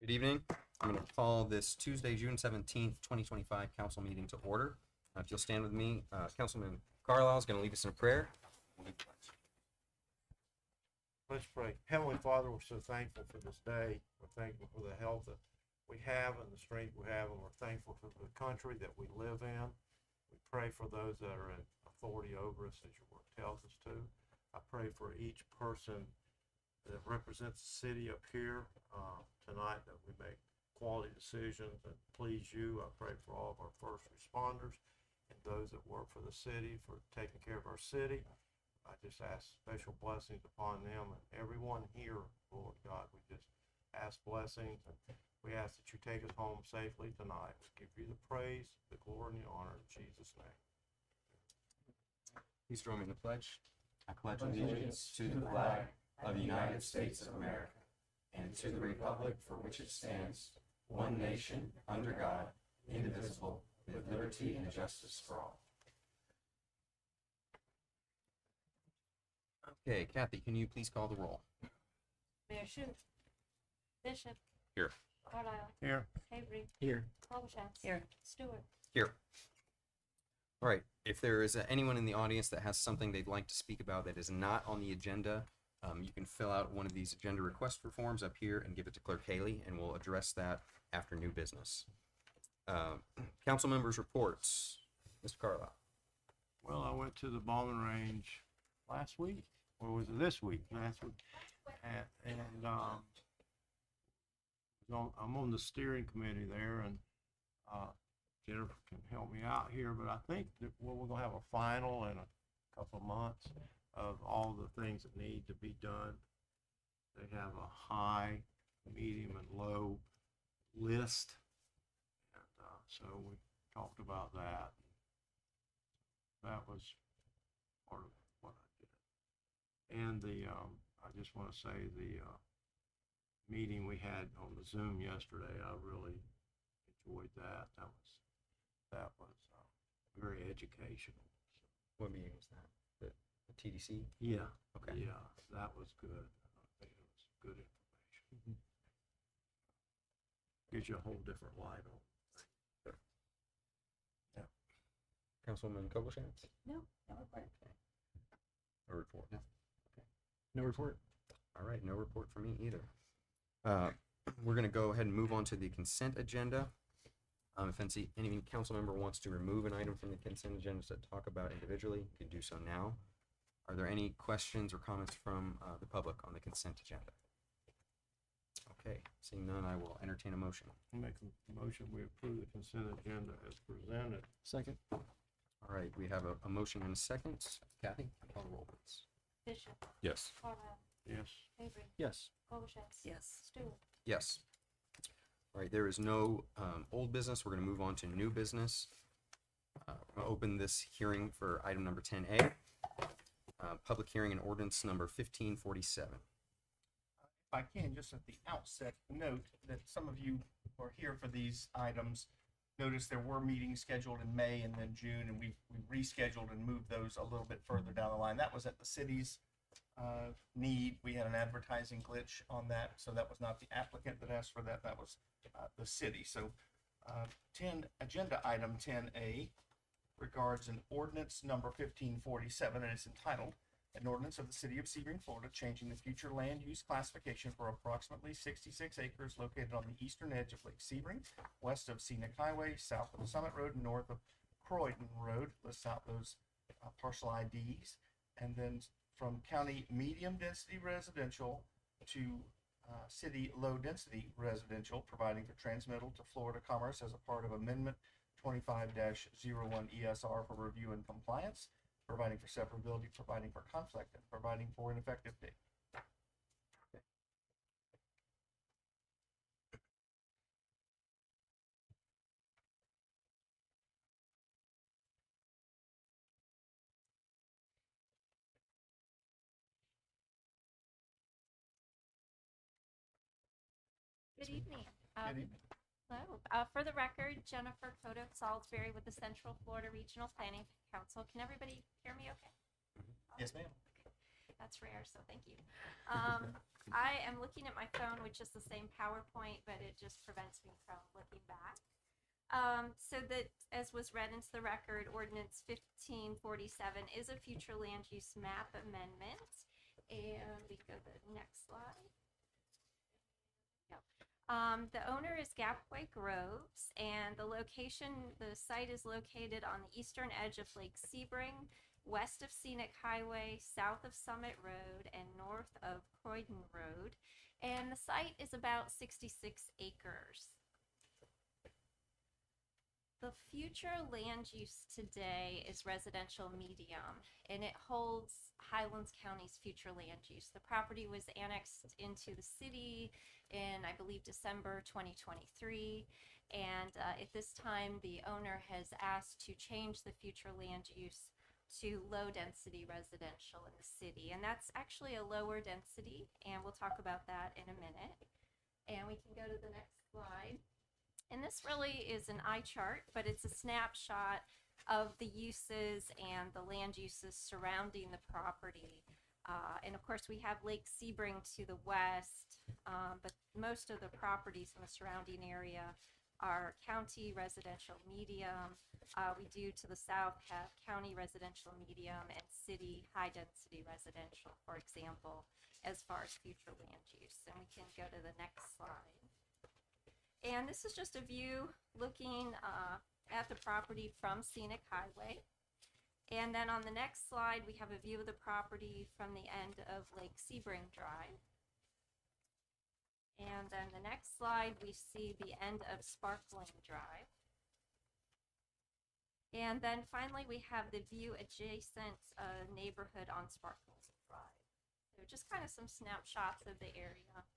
Good evening. I'm going to call this Tuesday, June 17th, 2025 council meeting to order. If you'll stand with me, Councilman Carlisle is going to lead us in a prayer. Let's pray. Heavenly Father, we're so thankful for this day. We're thankful for the health that we have and the strength we have, and we're thankful for the country that we live in. We pray for those that are in authority over us, as your word tells us to. I pray for each person that represents the city up here tonight, that we make quality decisions that please you. I pray for all of our first responders and those that work for the city, for taking care of our city. I just ask special blessings upon them and everyone here, Lord God. We just ask blessings, and we ask that you take us home safely tonight. We give you the praise, the glory, and the honor in Jesus' name. Please join me in the pledge. I pledge allegiance to the flag of the United States of America and to the republic for which it stands, one nation, under God, indivisible, with liberty and justice for all. Okay, Kathy, can you please call the roll? Mayor Shute. Bishop. Here. Carlisle. Here. Avery. Here. Klobuchar. Here. Stewart. Here. All right, if there is anyone in the audience that has something they'd like to speak about that is not on the agenda, you can fill out one of these agenda request forms up here and give it to Clerk Haley, and we'll address that after new business. Council members' reports. Mr. Carlisle. Well, I went to the bombing range last week, or was it this week? Last week. I'm on the steering committee there, and Jennifer can help me out here, but I think that we're going to have a final in a couple of months of all the things that need to be done. They have a high, medium, and low list, and so we talked about that. That was part of what I did. And I just want to say the meeting we had on the Zoom yesterday, I really enjoyed that. That was very educational. What meeting was that? The TDC? Yeah. Okay. Yeah, that was good. I think it was good information. Gives you a whole different light on. Councilwoman Klobuchar? No report. A report? No. Okay. No report. All right, no report from me either. We're going to go ahead and move on to the consent agenda. If any council member wants to remove an item from the consent agenda to talk about individually, you can do so now. Are there any questions or comments from the public on the consent agenda? Okay, seeing none, I will entertain a motion. I'll make a motion, we approve the consent agenda as presented. Second. All right, we have a motion and a second. Kathy, call the roll, please. Bishop. Yes. Carlisle. Yes. Avery. Yes. Klobuchar. Yes. Stewart. Yes. All right, there is no old business. We're going to move on to new business. We're going to open this hearing for item number 10A, public hearing and ordinance number 1547. If I can, just at the outset, note that some of you who are here for these items notice there were meetings scheduled in May and then June, and we rescheduled and moved those a little bit further down the line. That was at the city's need. We had an advertising glitch on that, so that was not the applicant that asked for that. That was the city. So 10 agenda item 10A regards an ordinance number 1547, and it's entitled an ordinance of the city of Sebring, Florida, changing the future land use classification for approximately 66 acres located on the eastern edge of Lake Sebring, west of Scenic Highway, south of Summit Road, and north of Croydon Road. Lists out those parcel IDs. And then from county medium density residential to city low density residential, providing for transmittal to Florida Commerce as a part of Amendment 25-01 ESR for review and compliance, providing for severability, providing for conflict, and providing for an effective date. Good evening. Good evening. Hello. For the record, Jennifer Cotto Salisbury with the Central Florida Regional Planning Council. Can everybody hear me okay? Yes, ma'am. That's rare, so thank you. I am looking at my phone, which is the same PowerPoint, but it just prevents me from looking back. So that, as was read into the record, Ordinance 1547 is a future land use map amendment. And we go to the next slide. Yep. The owner is Gapway Groves, and the site is located on the eastern edge of Lake Sebring, west of Scenic Highway, south of Summit Road, and north of Croydon Road. And the site is about 66 acres. The future land use today is residential medium, and it holds Highlands County's future land use. The property was annexed into the city in, I believe, December 2023, and at this time, the owner has asked to change the future land use to low-density residential in the city, and that's actually a lower density, and we'll talk about that in a minute. And we can go to the next slide. And this really is an eye chart, but it's a snapshot of the uses and the land uses surrounding the property. And of course, we have Lake Sebring to the west, but most of the properties in the surrounding area are county residential medium. We do to the south have county residential medium and city high-density residential, for example, as far as future land use. And we can go to the next slide. And this is just a view looking at the property from Scenic Highway. And then on the next slide, we have a view of the property from the end of Lake Sebring Drive. And then the next slide, we see the end of Sparkling Drive. And then finally, we have the view adjacent neighborhood on Sparkling Drive. So just kind of some snapshots of the area.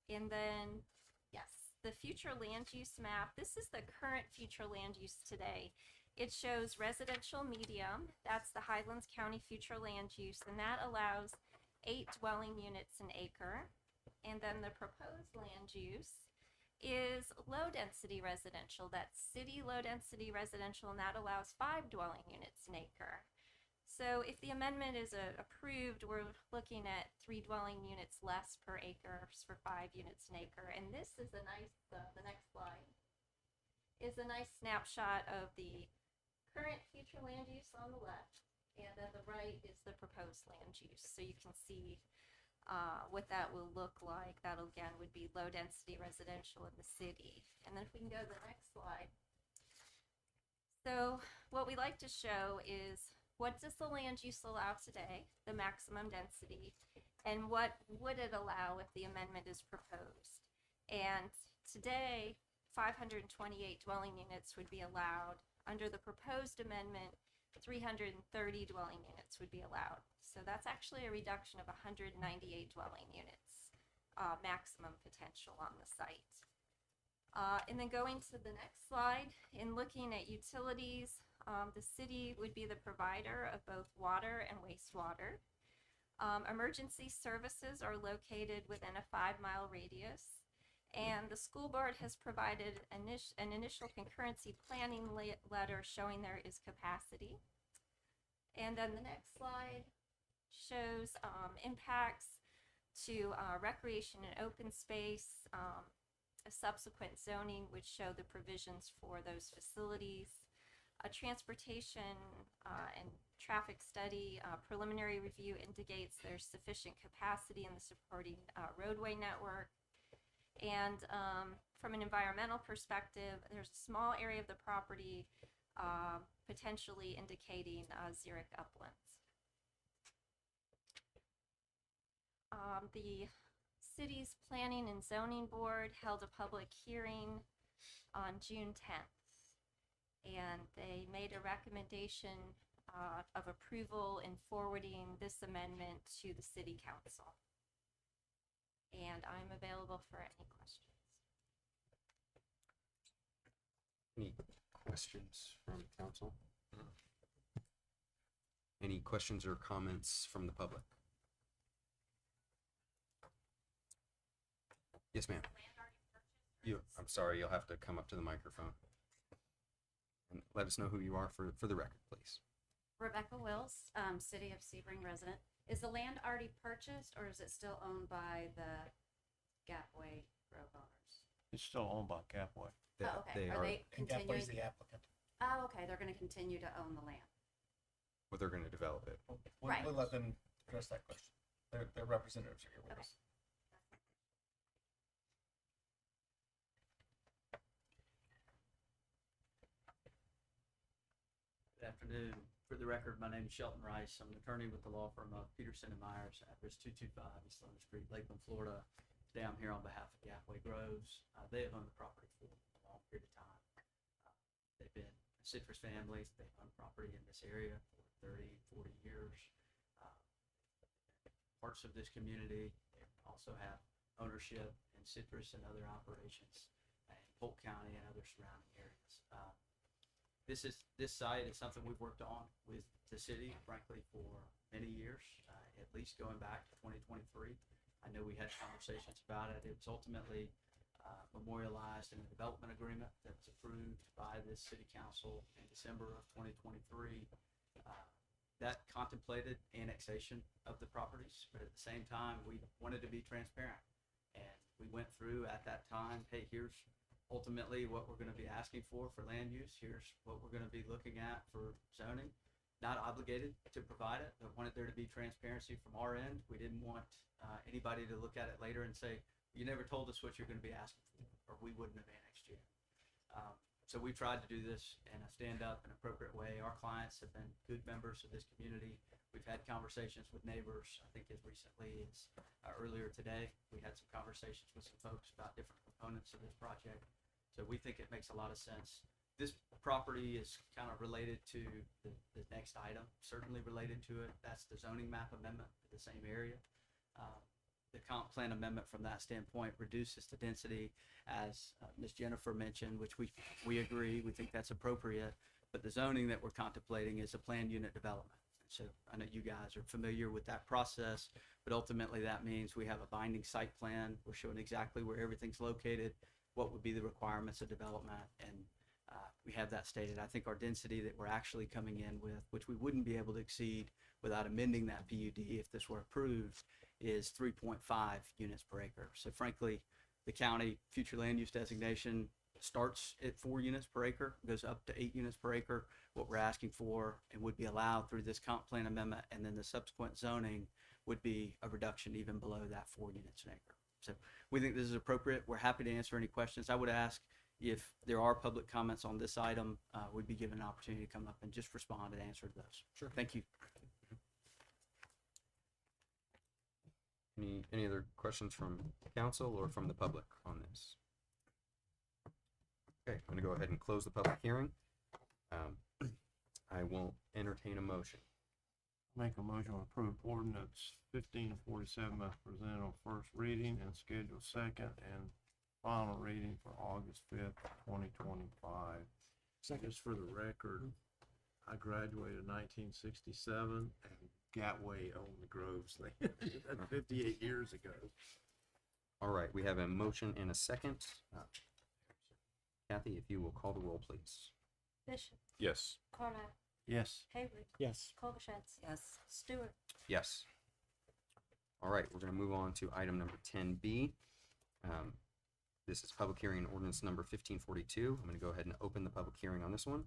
And then, yes. The future land use map. This is the current future land use today. It shows residential medium. That's the Highlands County future land use, and that allows 8 dwelling units an acre. And then the proposed land use is low density residential. That's city low density residential, and that allows 5 dwelling units an acre. So if the amendment is approved, we're looking at 3 dwelling units less per acre for 5 units an acre. And this is a nice, the next slide, is a nice snapshot of the current future land use on the left. And on the right is the proposed land use. So you can see what that will look like. That again would be low density residential in the city. And then if we can go to the next slide. So what we like to show is, what does the land use allow today, the maximum density, and what would it allow if the amendment is proposed? And today, 528 dwelling units would be allowed. Under the proposed amendment, 330 dwelling units would be allowed. So that's actually a reduction of 198 dwelling units, maximum potential on the site. And then going to the next slide, in looking at utilities, the city would be the provider of both water and wastewater. Emergency services are located within a 5-mile radius, and the school board has provided an initial concurrency planning letter showing there is capacity. And then the next slide shows impacts to recreation and open space, a subsequent zoning would show the provisions for those facilities. A transportation and traffic study preliminary review indicates there's sufficient capacity in the supporting roadway network. And from an environmental perspective, there's a small area of the property potentially indicating xeric uplands. The city's Planning and Zoning Board held a public hearing on June 10th. And they made a recommendation of approval in forwarding this amendment to the city council. And I'm available for any questions. Any questions from council? Any questions or comments from the public? Yes, ma'am. I'm sorry, you'll have to come up to the microphone. And let us know who you are for the record, please. Rebecca Wills, City of Sebring resident. Is the land already purchased, or is it still owned by the Gapway Grove owners? It's still owned by Capway. Oh, okay. They Are are, they And Gapway's continuing? the applicant. Oh, okay, they're gonna continue to own the land. well, they're gonna develop it. Right. We'll let them address that question. Their representatives are here with Okay. us. Good afternoon. For the record, my name is Shelton Rice. I'm an attorney with the law firm of Peterson and Myers, address 225 East Leonard Street, Lakeland, Florida. Today I'm here on behalf of Gapway Groves. They have owned the property for a long period of time. They've been a citrus family. They've owned property in this area for 30, 40 years. Parts of this community. They also have ownership in citrus and other operations in Polk County and other surrounding areas. This site is something we've worked on with the city, frankly, for many years, at least going back to 2023. I know we had conversations about it. It was ultimately memorialized in a development agreement that was approved by the city council in December of 2023. That contemplated annexation of the properties, but at the same time, we wanted to be transparent. And we went through at that time, hey, here's ultimately what we're going to be asking for land use. Here's what we're going to be looking at for zoning. Not obligated to provide it, but wanted there to be transparency from our end. We didn't want anybody to look at it later and say, you never told us what you're going to be asking for, or we wouldn't have annexed you. So we tried to do this in a stand-up and appropriate way. Our clients have been good members of this community. We've had conversations with neighbors, I think as recently as earlier today. We had some conversations with some folks about different components of this project. So we think it makes a lot of sense. This property is kind of related to the next item, certainly related to it. That's the zoning map amendment for the same area. The comp plan amendment from that standpoint reduces the density, as Ms. Jennifer mentioned, which we agree, we think that's appropriate. But the zoning that we're contemplating is a planned unit development. So I know you guys are familiar with that process, but ultimately that means we have a binding site plan. We're showing exactly where everything's located, what would be the requirements of development, and we have that stated. I think our density that we're actually coming in with, which we wouldn't be able to exceed without amending that PUD if this were approved, is 3.5 units per acre. So frankly, the county future land use designation starts at 4 units per acre, goes up to 8 units per acre. What we're asking for and would be allowed through this comp plan amendment, and then the subsequent zoning would be a reduction even below that 4 units an acre. So we think this is appropriate. We're happy to answer any questions. I would ask if there are public comments on this item, we'd be given an opportunity to come up and just respond and answer those. Sure. Thank you. Any other questions from council or from the public on this? Okay, I'm gonna go ahead and close the public hearing. I will entertain a motion. Make a motion to approve ordinance 1547 as presented on first reading and schedule second and final reading for August 5th, 2025. Just for the record, I graduated in 1967 and Gatway owned the Groves land. That's 58 years ago. All right, we have a motion and a second. Kathy, if you will call the roll, please. Bishop, Yes. Carlisle, Yes. Hayward, Yes. Kolkashets, Yes. Stewart. Yes. All right, we're gonna move on to item number 10B. This is public hearing ordinance number 1542. I'm gonna go ahead and open the public hearing on this one.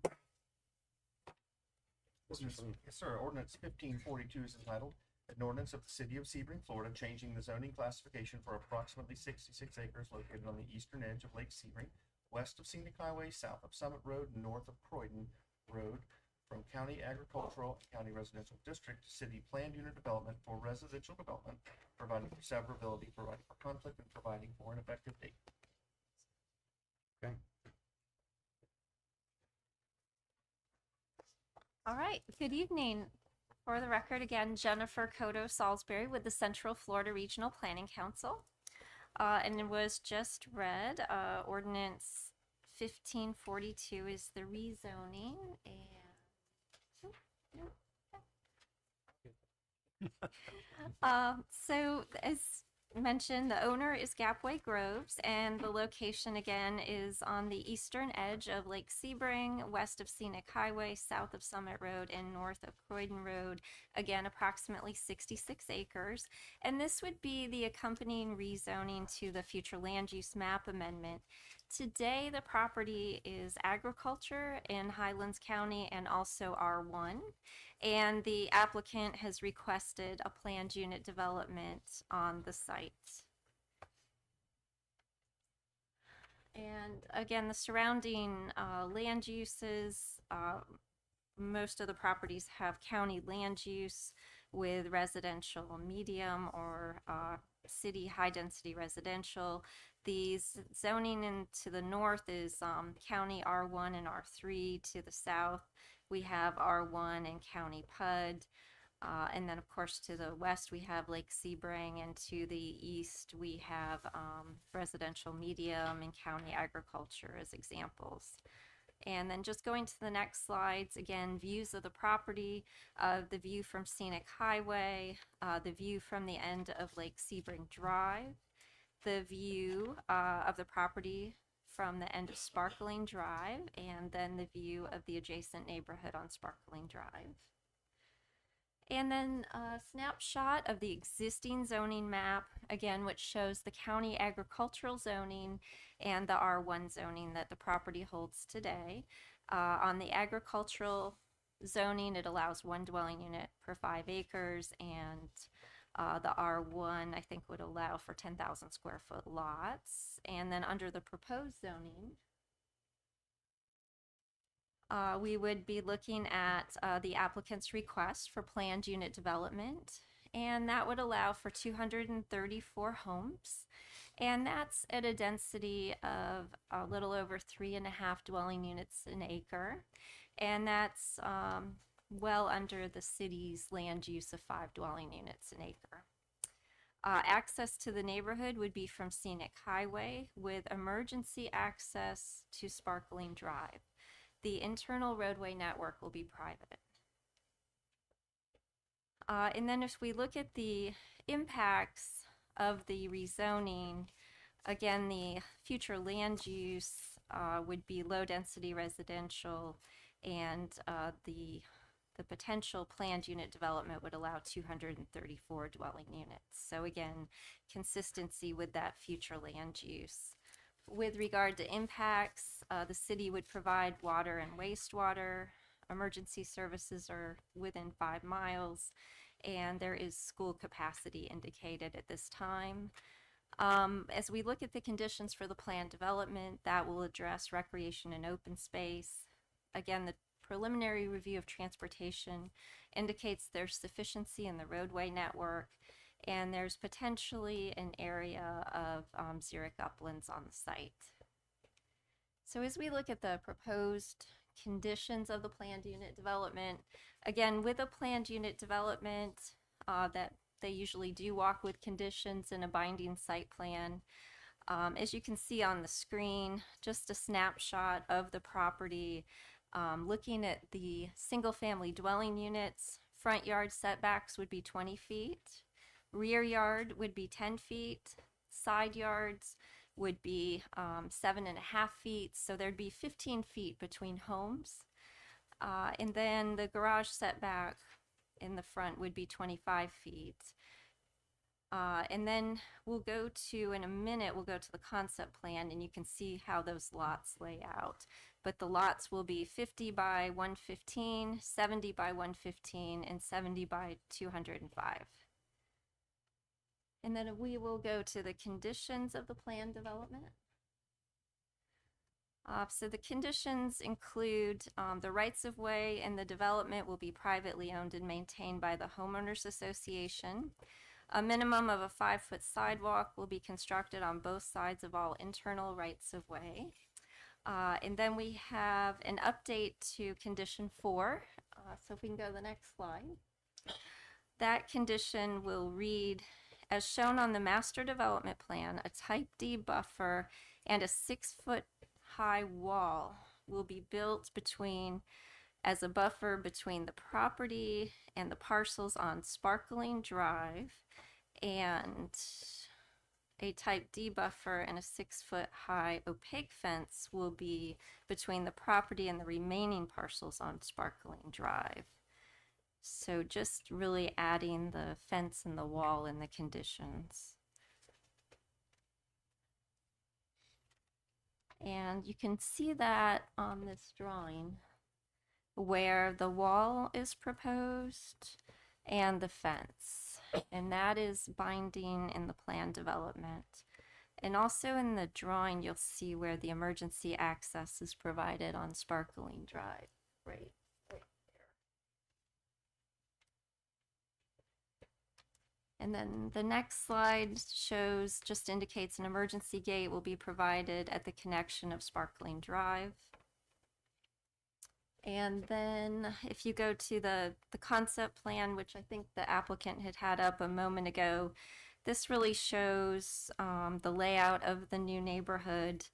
Yes, sir. Ordinance 1542 is entitled, an ordinance of the city of Sebring, Florida, changing the zoning classification for approximately 66 acres located on the eastern edge of Lake Sebring, west of Scenic Highway, south of Summit Road, and north of Croydon Road, from county agricultural and county residential district to city planned unit development for residential development, providing for severability, providing for conflict, and providing for an effective date. Okay. All right, good evening. For the record, again, Jennifer Cotto Salisbury with the Central Florida Regional Planning Council. And it was just read, ordinance 1542 is the rezoning and so as mentioned, the owner is Gapway Groves, and the location again is on the eastern edge of Lake Sebring, west of Scenic Highway, south of Summit Road, and north of Croydon Road. Again, approximately 66 acres. And this would be the accompanying rezoning to the future land use map amendment. Today, the property is agriculture in Highlands County and also R1. And the applicant has requested a planned unit development on the site. And again, the surrounding land uses, most of the properties have county land use with residential medium or city high-density residential. The zoning to the north is county R1 and R3. To the south, we have R1 and county PUD. And then, of course, to the west, we have Lake Sebring, and to the east, we have residential medium and county agriculture as examples. And then just going to the next slides, again, views of the property, the view from Scenic Highway, the view from the end of Lake Sebring Drive, the view of the property from the end of Sparkling Drive, and then the view of the adjacent neighborhood on Sparkling Drive. And then a snapshot of the existing zoning map, again, which shows the county agricultural zoning and the R1 zoning that the property holds today. On the agricultural zoning, it allows 1 dwelling unit per 5 acres, and the R1, I think, would allow for 10,000 square foot lots. And then under the proposed zoning, we would be looking at the applicant's request for planned unit development, and that would allow for 234 homes, and that's at a density of a little over 3.5 dwelling units an acre, and that's well under the city's land use of 5 dwelling units an acre. Access to the neighborhood would be from Scenic Highway with emergency access to Sparkling Drive. The internal roadway network will be private. And then if we look at the impacts of the rezoning, again, the future land use would be low density residential, and the potential planned unit development would allow 234 dwelling units. So again, consistency with that future land use. With regard to impacts, the city would provide water and wastewater. Emergency services are within 5 miles, and there is school capacity indicated at this time. As we look at the conditions for the planned development, that will address recreation and open space. Again, the preliminary review of transportation indicates there's sufficiency in the roadway network, and there's potentially an area of xeric uplands on the site. So as we look at the proposed conditions of the planned unit development, again, with a planned unit development, that they usually do walk with conditions in a binding site plan. As you can see on the screen, just a snapshot of the property, looking at the single-family dwelling units. Front yard setbacks would be 20 feet. Rear yard would be 10 feet. Side yards would be 7.5 feet. So there'd be 15 feet between homes. And then the garage setback in the front would be 25 feet. And then in a minute, we'll go to the concept plan, and you can see how those lots lay out. But the lots will be 50 by 115, 70 by 115, and 70 by 205. And then we will go to the conditions of the plan development. So the conditions include the rights of way and the development will be privately owned and maintained by the homeowners association. A minimum of a 5-foot sidewalk will be constructed on both sides of all internal rights of way. And then we have an update to condition 4. So if we can go to the next slide. That condition will read, as shown on the master development plan, a type D buffer and a 6-foot high wall will be built as a buffer between the property and the parcels on Sparkling Drive, and a type D buffer and a 6-foot high opaque fence will be between the property and the remaining parcels on Sparkling Drive. So just really adding the fence and the wall in the conditions. And you can see that on this drawing where the wall is proposed and the fence. And that is binding in the plan development. And also in the drawing, you'll see where the emergency access is provided on Sparkling Drive, right there. And then the next slide just indicates an emergency gate will be provided at the connection of Sparkling Drive. And then if you go to the concept plan, which I think the applicant had up a moment ago, this really shows the layout of the new neighborhood.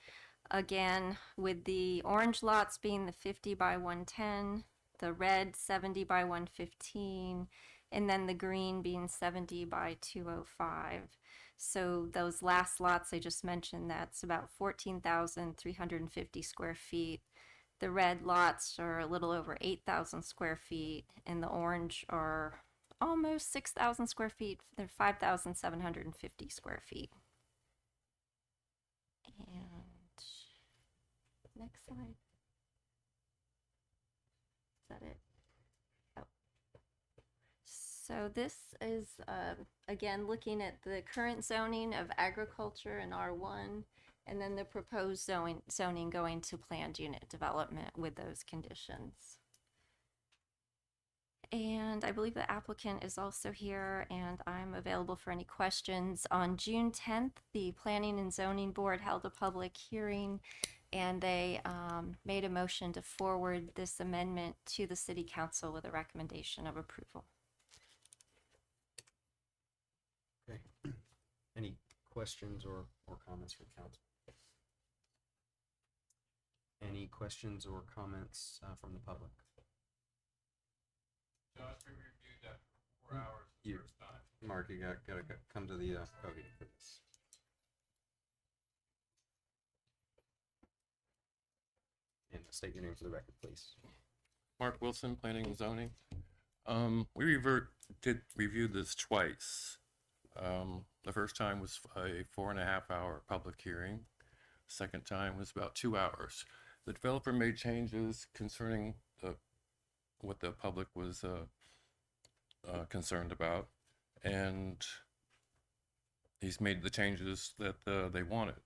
Again, with the orange lots being the 50 by 110, the red 70 by 115, and then the green being 70 by 205. So those last lots I just mentioned, that's about 14,350 square feet. The red lots are a little over 8,000 square feet, and the orange are almost 6,000 square feet. They're 5,750 square feet. And next slide. Is that it? Oh. So this is, again, looking at the current zoning of agriculture in R1, and then the proposed zoning going to planned unit development with those conditions. And I believe the applicant is also here, and I'm available for any questions. On June 10th, the Planning and Zoning Board held a public hearing, and they made a motion to forward this amendment to the City Council with a recommendation of approval. Okay. Any questions or comments from council? Any questions or comments from the public? Josh, we reviewed that for 4 hours the You- first time. Mark, you gotta come to the podium for this. And state your name for the record, please. Mark Wilson, Planning and Zoning. We did review this twice. The first time was a 4.5 hour public hearing. Second time was about 2 hours. The developer made changes concerning what the public was concerned about, and he's made the changes that they wanted.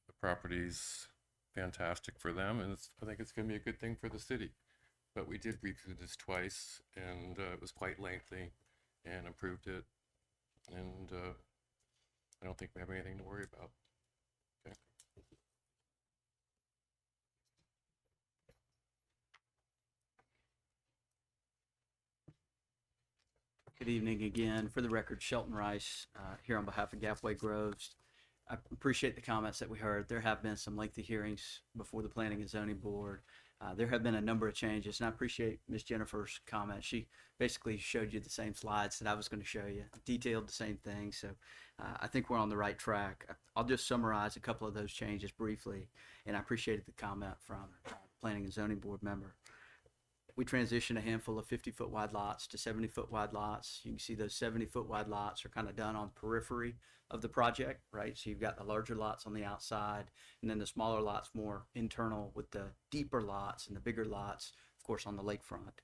The property's fantastic for them, and I think it's going to be a good thing for the city. But we did review this twice, and it was quite lengthy, and approved it, and I don't think we have anything to worry about. Okay. Good evening again. For the record, Shelton Rice, here on behalf of Gapway Groves. I appreciate the comments that we heard. There have been some lengthy hearings before the Planning and Zoning Board. There have been a number of changes, and I appreciate Ms. Jennifer's comment. She basically showed you the same slides that I was going to show you, detailed the same thing. So I think we're on the right track. I'll just summarize a couple of those changes briefly, and I appreciated the comment from Planning and Zoning Board member. We transitioned a handful of 50-foot wide lots to 70-foot wide lots. You can see those 70-foot wide lots are kind of done on the periphery of the project, right? So you've got the larger lots on the outside, and then the smaller lots more internal, with the deeper lots and the bigger lots, of course, on the lakefront.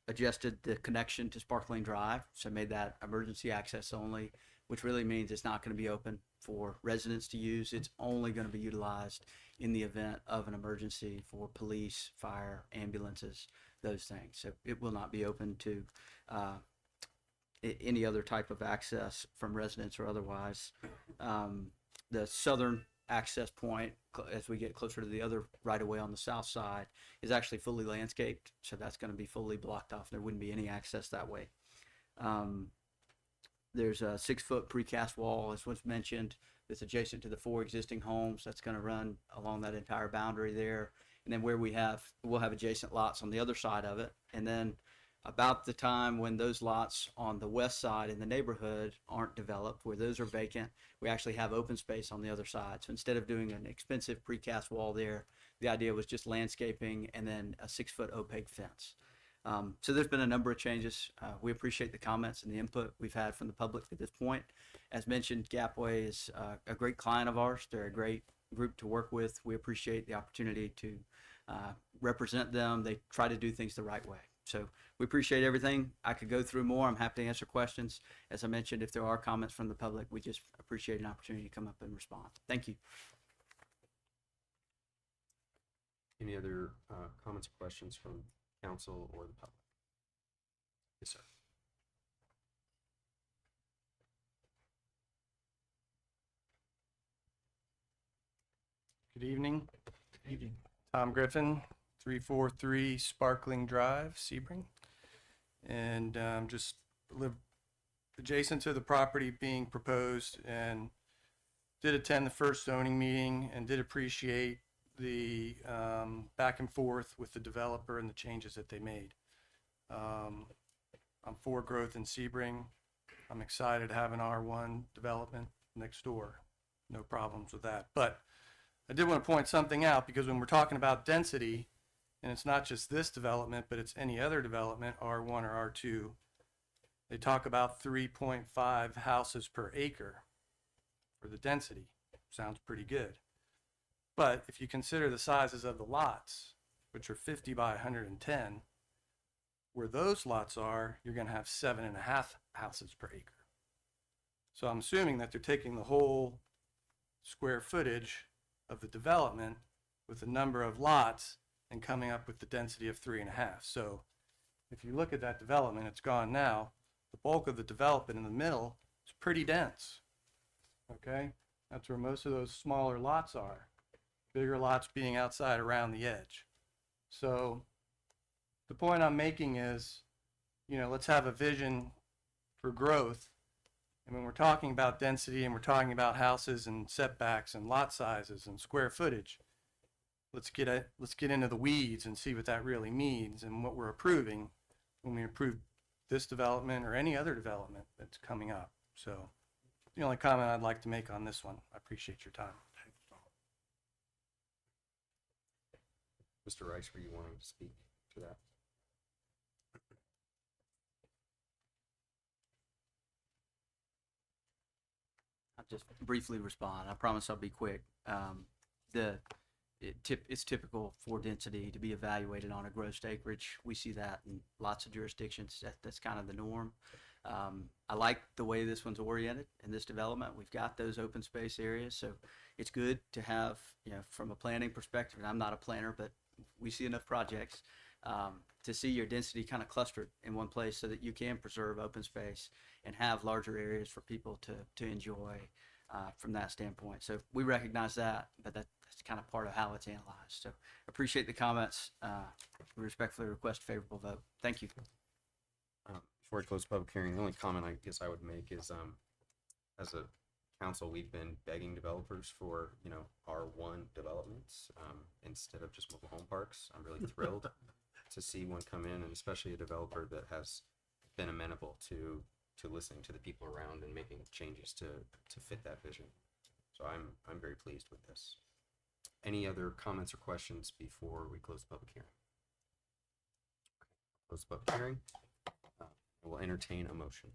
Adjusted the connection to Sparkling Drive, so made that emergency access only, which really means it's not going to be open for residents to use. It's only going to be utilized in the event of an emergency for police, fire, ambulances, those things. So it will not be open to any other type of access from residents or otherwise. The southern access point, as we get closer to the other right-of-way on the south side, is actually fully landscaped, so that's going to be fully blocked off. There wouldn't be any access that way. There's a 6-foot precast wall, as was mentioned, that's adjacent to the 4 existing homes. That's going to run along that entire boundary there. And then where we'll have adjacent lots on the other side of it. And then about the time when those lots on the west side in the neighborhood aren't developed, where those are vacant, we actually have open space on the other side. So instead of doing an expensive precast wall there, the idea was just landscaping and then a 6-foot opaque fence. So there's been a number of changes. We appreciate the comments and the input we've had from the public at this point. As mentioned, Gapway is a great client of ours. They're a great group to work with. We appreciate the opportunity to represent them. They try to do things the right way. So we appreciate everything. I could go through more. I'm happy to answer questions. As I mentioned, if there are comments from the public, we just appreciate an opportunity to come up and respond. Thank you. Any other comments or questions from council or the public? Yes, sir. Good evening. Good evening. Tom Griffin, 343 Sparkling Drive, Sebring. And just live adjacent to the property being proposed, and did attend the first zoning meeting and did appreciate the back and forth with the developer and the changes that they made. I'm for growth in Sebring. I'm excited to have an R1 development next door. No problems with that. But I did want to point something out, because when we're talking about density, and it's not just this development, but it's any other development, R1 or R2, they talk about 3.5 houses per acre for the density. Sounds pretty good. But if you consider the sizes of the lots, which are 50 by 110, where those lots are, you're going to have 7.5 houses per acre. So I'm assuming that they're taking the whole square footage of the development with the number of lots and coming up with the density of 3.5. So if you look at that development, it's gone now. The bulk of the development in the middle is pretty dense. Okay? That's where most of those smaller lots are. Bigger lots being outside around the edge. So the point I'm making is, let's have a vision for growth. And when we're talking about density and we're talking about houses and setbacks and lot sizes and square footage, let's get into the weeds and see what that really means and what we're approving when we approve this development or any other development that's coming up. So the only comment I'd like to make on this one. I appreciate your time. Mr. Rice, were you wanting to speak to that? I'll just briefly respond. I promise I'll be quick. It's typical for density to be evaluated on a gross acreage. We see that in lots of jurisdictions. That's kind of the norm. I like the way this one's oriented in this development. We've got those open space areas, so it's good to have, from a planning perspective, and I'm not a planner, but we see enough projects to see your density kind of clustered in one place so that you can preserve open space and have larger areas for people to enjoy from that standpoint. So we recognize that, but that's kind of part of how it's analyzed. So appreciate the comments. We respectfully request a favorable vote. Thank you. Before we close the public hearing, the only comment I guess I would make is, as a council, we've been begging developers for, R1 developments instead of just mobile home parks. I'm really thrilled to see one come in, and especially a developer that has been amenable to listening to the people around and making changes to fit that vision. So I'm very pleased with this. Any other comments or questions before we close the public hearing? Close the public hearing. We'll entertain a motion.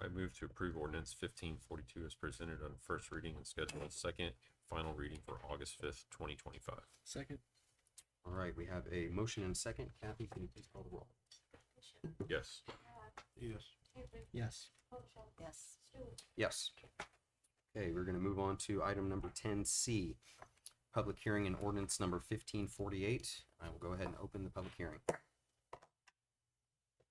I move to approve ordinance 1542 as presented on first reading and schedule a second final reading for August 5th, 2025. Second. All right, we have a motion and a second. Kathy, can you please call the roll? Yes. Yes. Yes. Yes. Yes. Okay, we're going to move on to item number 10C, public hearing and ordinance number 1548. I will go ahead and open the public hearing.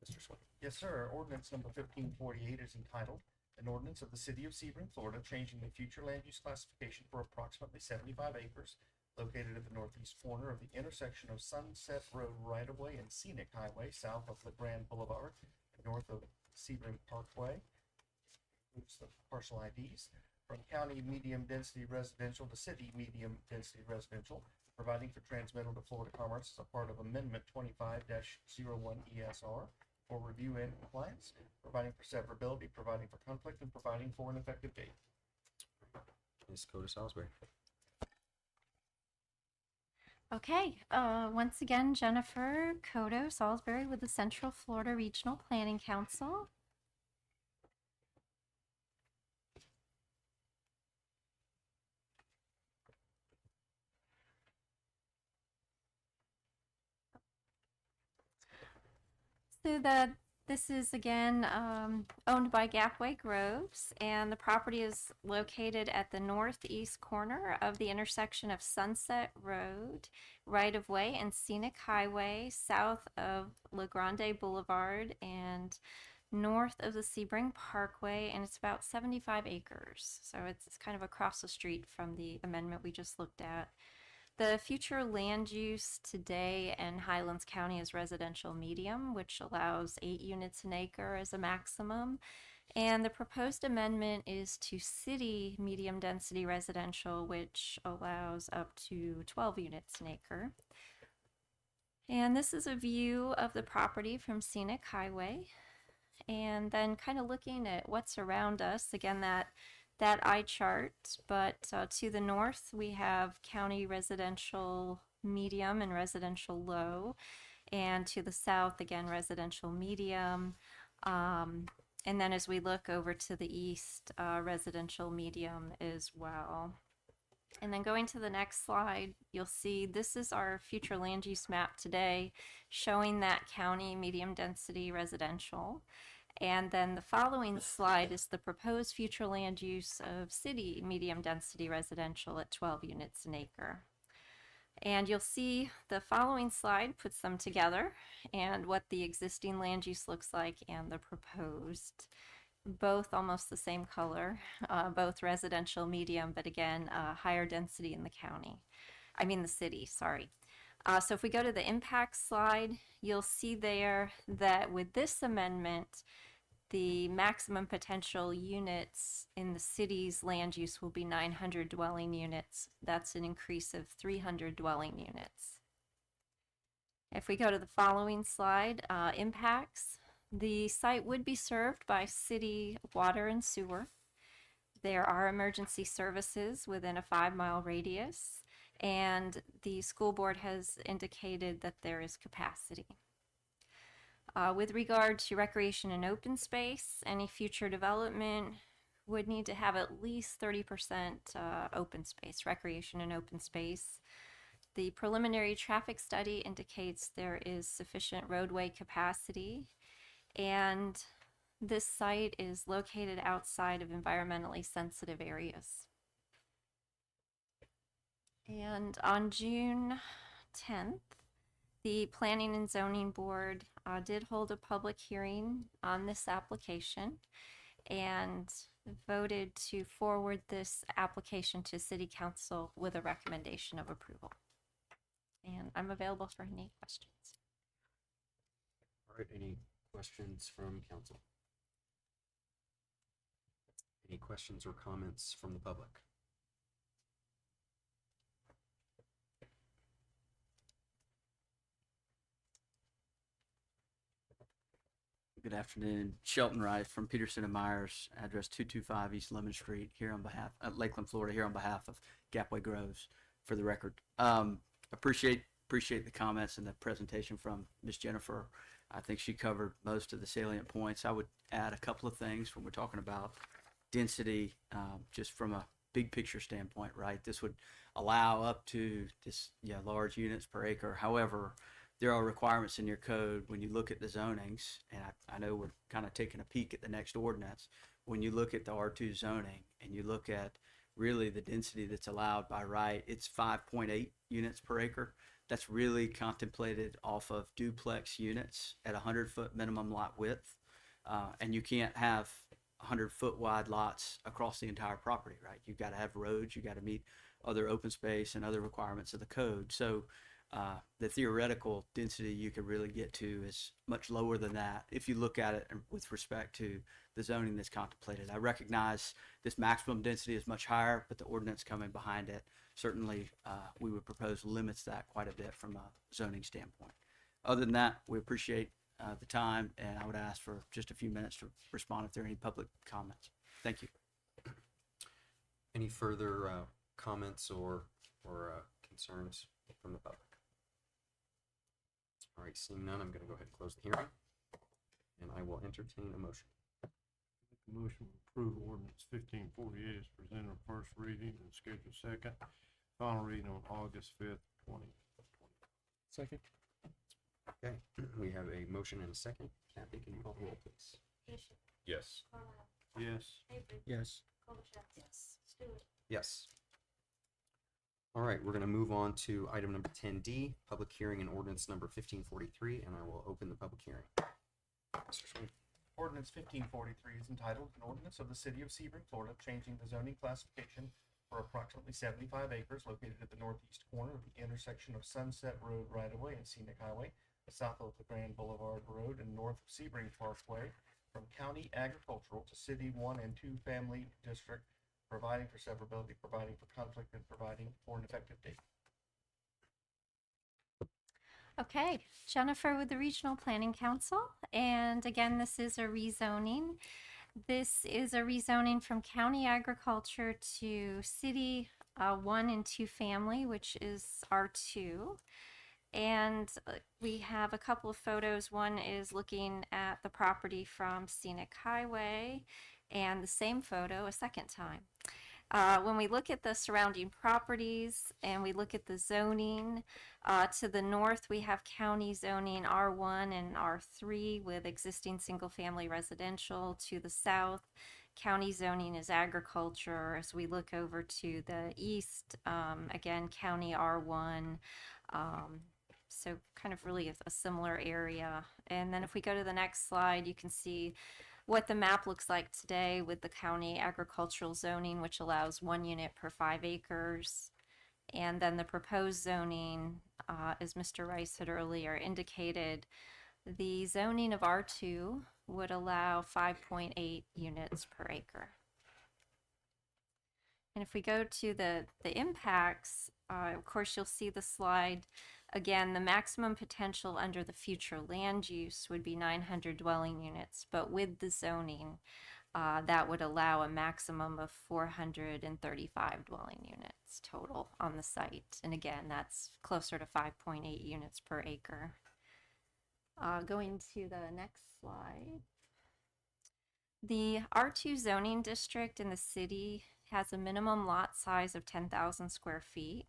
Mr. Swain. Yes, sir. Ordinance number 1548 is entitled, "An Ordinance of the City of Sebring, Florida, changing the future land use classification for approximately 75 acres located at the northeast corner of the intersection of Sunset Road right-of-way and Scenic Highway south of LeGrand Boulevard and north of Sebring Parkway." Oops, the parcel IDs. from county medium-density residential to city medium-density residential, providing for transmittal to Florida Commerce as a part of Amendment 25-01 ESR for review and compliance, providing for severability, providing for conflict, and providing for an effective date. Ms. Coda Salisbury. Okay, once again, Jennifer Cotto Salisbury with the Central Florida Regional Planning Council. So this is again owned by Gapway Groves, and the property is located at the northeast corner of the intersection of Sunset Road, right-of-way, and Scenic Highway, south of La Grande Boulevard, and north of the Sebring Parkway, and it's about 75 acres. So it's kind of across the street from the amendment we just looked at. The future land use today in Highlands County is residential medium, which allows 8 units an acre as a maximum. And the proposed amendment is to city medium density residential, which allows up to 12 units an acre. And this is a view of the property from Scenic Highway. And then kind of looking at what's around us, again, that eye chart, but to the north we have county residential medium and residential low, and to the south again residential medium, and then as we look over to the east, residential medium as well. And then going to the next slide, you'll see this is our future land use map today, showing that county medium density residential. And then the following slide is the proposed future land use of city medium density residential at 12 units an acre. And you'll see the following slide puts them together and what the existing land use looks like and the proposed. Both almost the same color, both residential medium, but again, higher density in the city, sorry. So if we go to the impact slide, you'll see there that with this amendment, the maximum potential units in the city's land use will be 900 dwelling units. That's an increase of 300 dwelling units. If we go to the following slide, impacts, the site would be served by city water and sewer. There are emergency services within a 5-mile radius, and the school board has indicated that there is capacity. With regard to recreation and open space, any future development would need to have at least 30% open space, recreation and open space. The preliminary traffic study indicates there is sufficient roadway capacity, and this site is located outside of environmentally sensitive areas. And on June 10th, the Planning and Zoning Board did hold a public hearing on this application and voted to forward this application to City Council with a recommendation of approval. And I'm available for any questions. All right, any questions from council? Any questions or comments from the public? Good afternoon. Shelton Wright from Peterson and Myers, address 225 East Lemon Street, here on behalf, Lakeland, Florida, here on behalf of Gapway Groves, for the record. Appreciate the comments and the presentation from Ms. Jennifer. I think she covered most of the salient points. I would add a couple of things when we're talking about density, just from a big picture standpoint, right? This would allow up to this, large units per acre. However, there are requirements in your code when you look at the zonings, and I know we're kind of taking a peek at the next ordinance. When you look at the R2 zoning and you look at really the density that's allowed by right, it's 5.8 units per acre. That's really contemplated off of duplex units at 100-foot minimum lot width. And you can't have 100-foot wide lots across the entire property, right? You've got to have roads, you got to meet other open space and other requirements of the code. So The theoretical density you could really get to is much lower than that if you look at it with respect to the zoning that's contemplated. I recognize this maximum density is much higher, but the ordinance coming behind it certainly we would propose limits that quite a bit from a zoning standpoint. Other than that, we appreciate the time, and I would ask for just a few minutes to respond if there are any public comments. Thank you. Any further comments or concerns from the public? All right, seeing none, I'm going to go ahead and close the hearing, and I will entertain a motion. Motion to approve ordinance 1548 is presented on first reading and scheduled second, final reading on August 5th, 2020. Second. Okay, we have a motion and a second. Kathy, can you call the roll, please? Bishop, Yes. Carlisle, Yes. Avery, Yes. Colchester. Yes. Stewart. Yes. All right, we're going to move on to item number 10D, public hearing and ordinance number 1543, and I will open the public hearing. Mr. Swing. Ordinance 1543 is entitled, an ordinance of the city of Sebring, Florida, changing the zoning classification for approximately 75 acres located at the northeast corner of the intersection of Sunset Road right-of-way and Scenic Highway, south of the Grand Boulevard Road and north of Sebring Parkway, from county agricultural to city 1 and 2 family district, providing for severability, providing for conflict, and providing for an effective date. Okay, Jennifer with the Regional Planning Council. And again, this is a rezoning. This is a rezoning from county agriculture to city 1 and 2 family, which is R2. And we have a couple of photos. One is looking at the property from Scenic Highway, and the same photo a second time. When we look at the surrounding properties and we look at the zoning, to the north we have county zoning R1 and R3 with existing single-family residential. To the south, county zoning is agriculture. As we look over to the east, again, county R1. So kind of really a similar area. And then if we go to the next slide, you can see what the map looks like today with the county agricultural zoning, which allows 1 unit per 5 acres. And then the proposed zoning, as Mr. Rice had earlier indicated, the zoning of R2 would allow 5.8 units per acre. And if we go to the impacts, of course, you'll see the slide. Again, the maximum potential under the future land use would be 900 dwelling units, but with the zoning, that would allow a maximum of 435 dwelling units total on the site. And again, that's closer to 5.8 units per acre. Going to the next slide. The R2 zoning district in the city has a minimum lot size of 10,000 square feet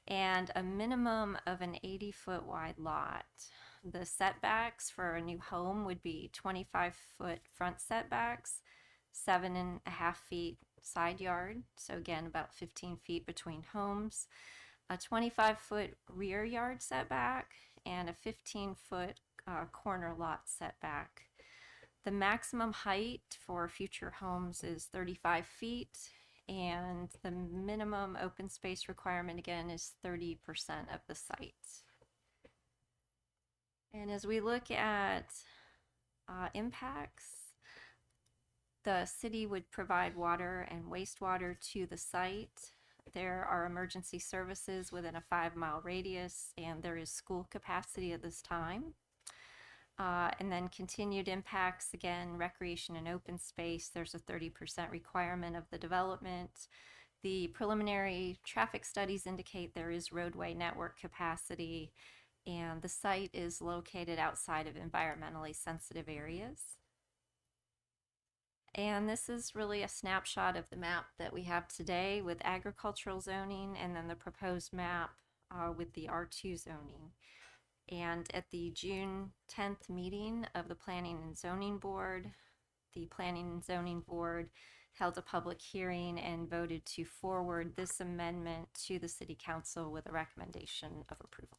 and a minimum of an 80-foot wide lot. The setbacks for a new home would be 25-foot front setbacks, 7.5 feet side yard, so again about 15 feet between homes, a 25-foot rear yard setback, and a 15-foot corner lot setback. The maximum height for future homes is 35 feet, and the minimum open space requirement again is 30% of the site. And as we look at impacts, the city would provide water and wastewater to the site. There are emergency services within a 5-mile radius, and there is school capacity at this time. And then continued impacts, again, recreation and open space, there's a 30% requirement of the development. The preliminary traffic studies indicate there is roadway network capacity, and the site is located outside of environmentally sensitive areas. And this is really a snapshot of the map that we have today with agricultural zoning, and then the proposed map with the R2 zoning. And at the June 10th meeting of the Planning and Zoning Board, the Planning and Zoning Board held a public hearing and voted to forward this amendment to the City Council with a recommendation of approval.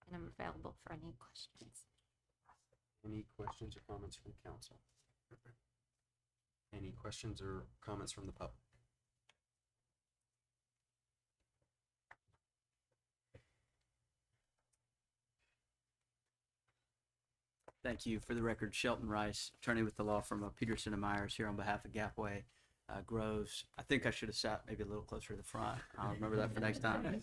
And I'm available for any questions. Any questions or comments from council? Any questions or comments from the public? Thank you. For the record, Shelton Rice, attorney with the law firm of Peterson and Myers, here on behalf of Gapway Groves. I think I should have sat maybe a little closer to the front. I'll remember that for next time.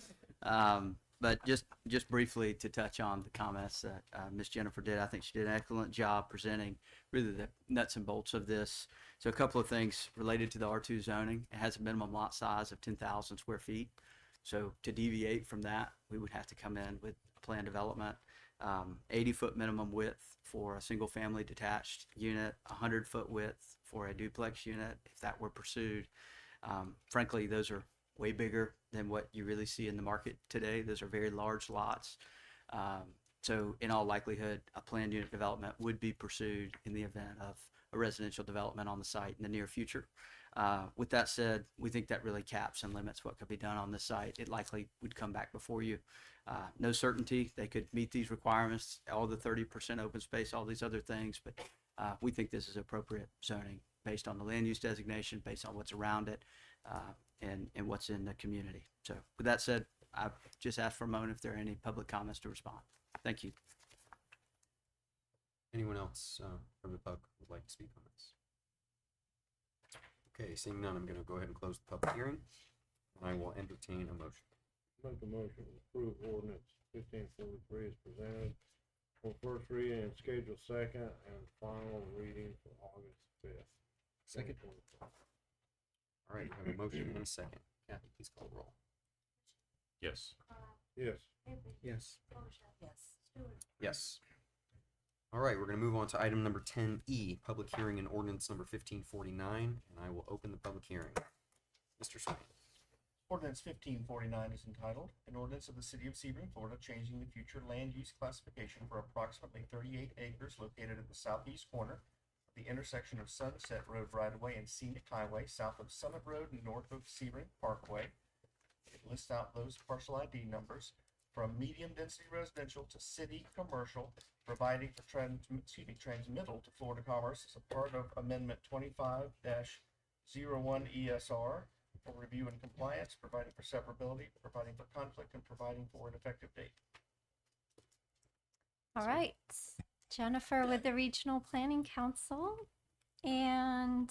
But just briefly to touch on the comments that Ms. Jennifer did, I think she did an excellent job presenting really the nuts and bolts of this. So a couple of things related to the R2 zoning. It has a minimum lot size of 10,000 square feet. So to deviate from that, we would have to come in with plan development. 80-foot minimum width for a single family detached unit, 100-foot width for a duplex unit if that were pursued. Frankly, those are way bigger than what you really see in the market today. Those are very large lots. So in all likelihood, a planned unit development would be pursued in the event of a residential development on the site in the near future. With that said, we think that really caps and limits what could be done on this site. It likely would come back before you. No certainty they could meet these requirements, all the 30% open space, all these other things, but we think this is appropriate zoning based on the land use designation, based on what's around it, and what's in the community. So with that said, I've just asked for a moment if there are any public comments to respond. Thank you. Anyone else from the public who would like to speak on this? Okay, seeing none, I'm going to go ahead and close the public hearing. I will entertain a motion. Make a motion to approve ordinance 1543 as presented for first reading and schedule second and final reading for August 5th. Second. 2025. All right, we have a motion and a second. Kathy, please call the roll. Yes. Yes. Yes. Yes. All right, we're going to move on to item number 10E, public hearing and ordinance number 1549, and I will open the public hearing. Mr. Swain. Ordinance 1549 is entitled, an ordinance of the City of Sebring, Florida, changing the future land use classification for approximately 38 acres located at the southeast corner of the intersection of Sunset Road right-of-way and Scenic Highway, south of Summit Road and north of Sebring Parkway. It lists out those parcel ID numbers from medium-density residential to city commercial, providing for transmittal to Florida Commerce as a part of Amendment 25-01 ESR. For review and compliance, providing for severability, providing for conflict, and providing for an effective date. All right, Jennifer with the Regional Planning Council, and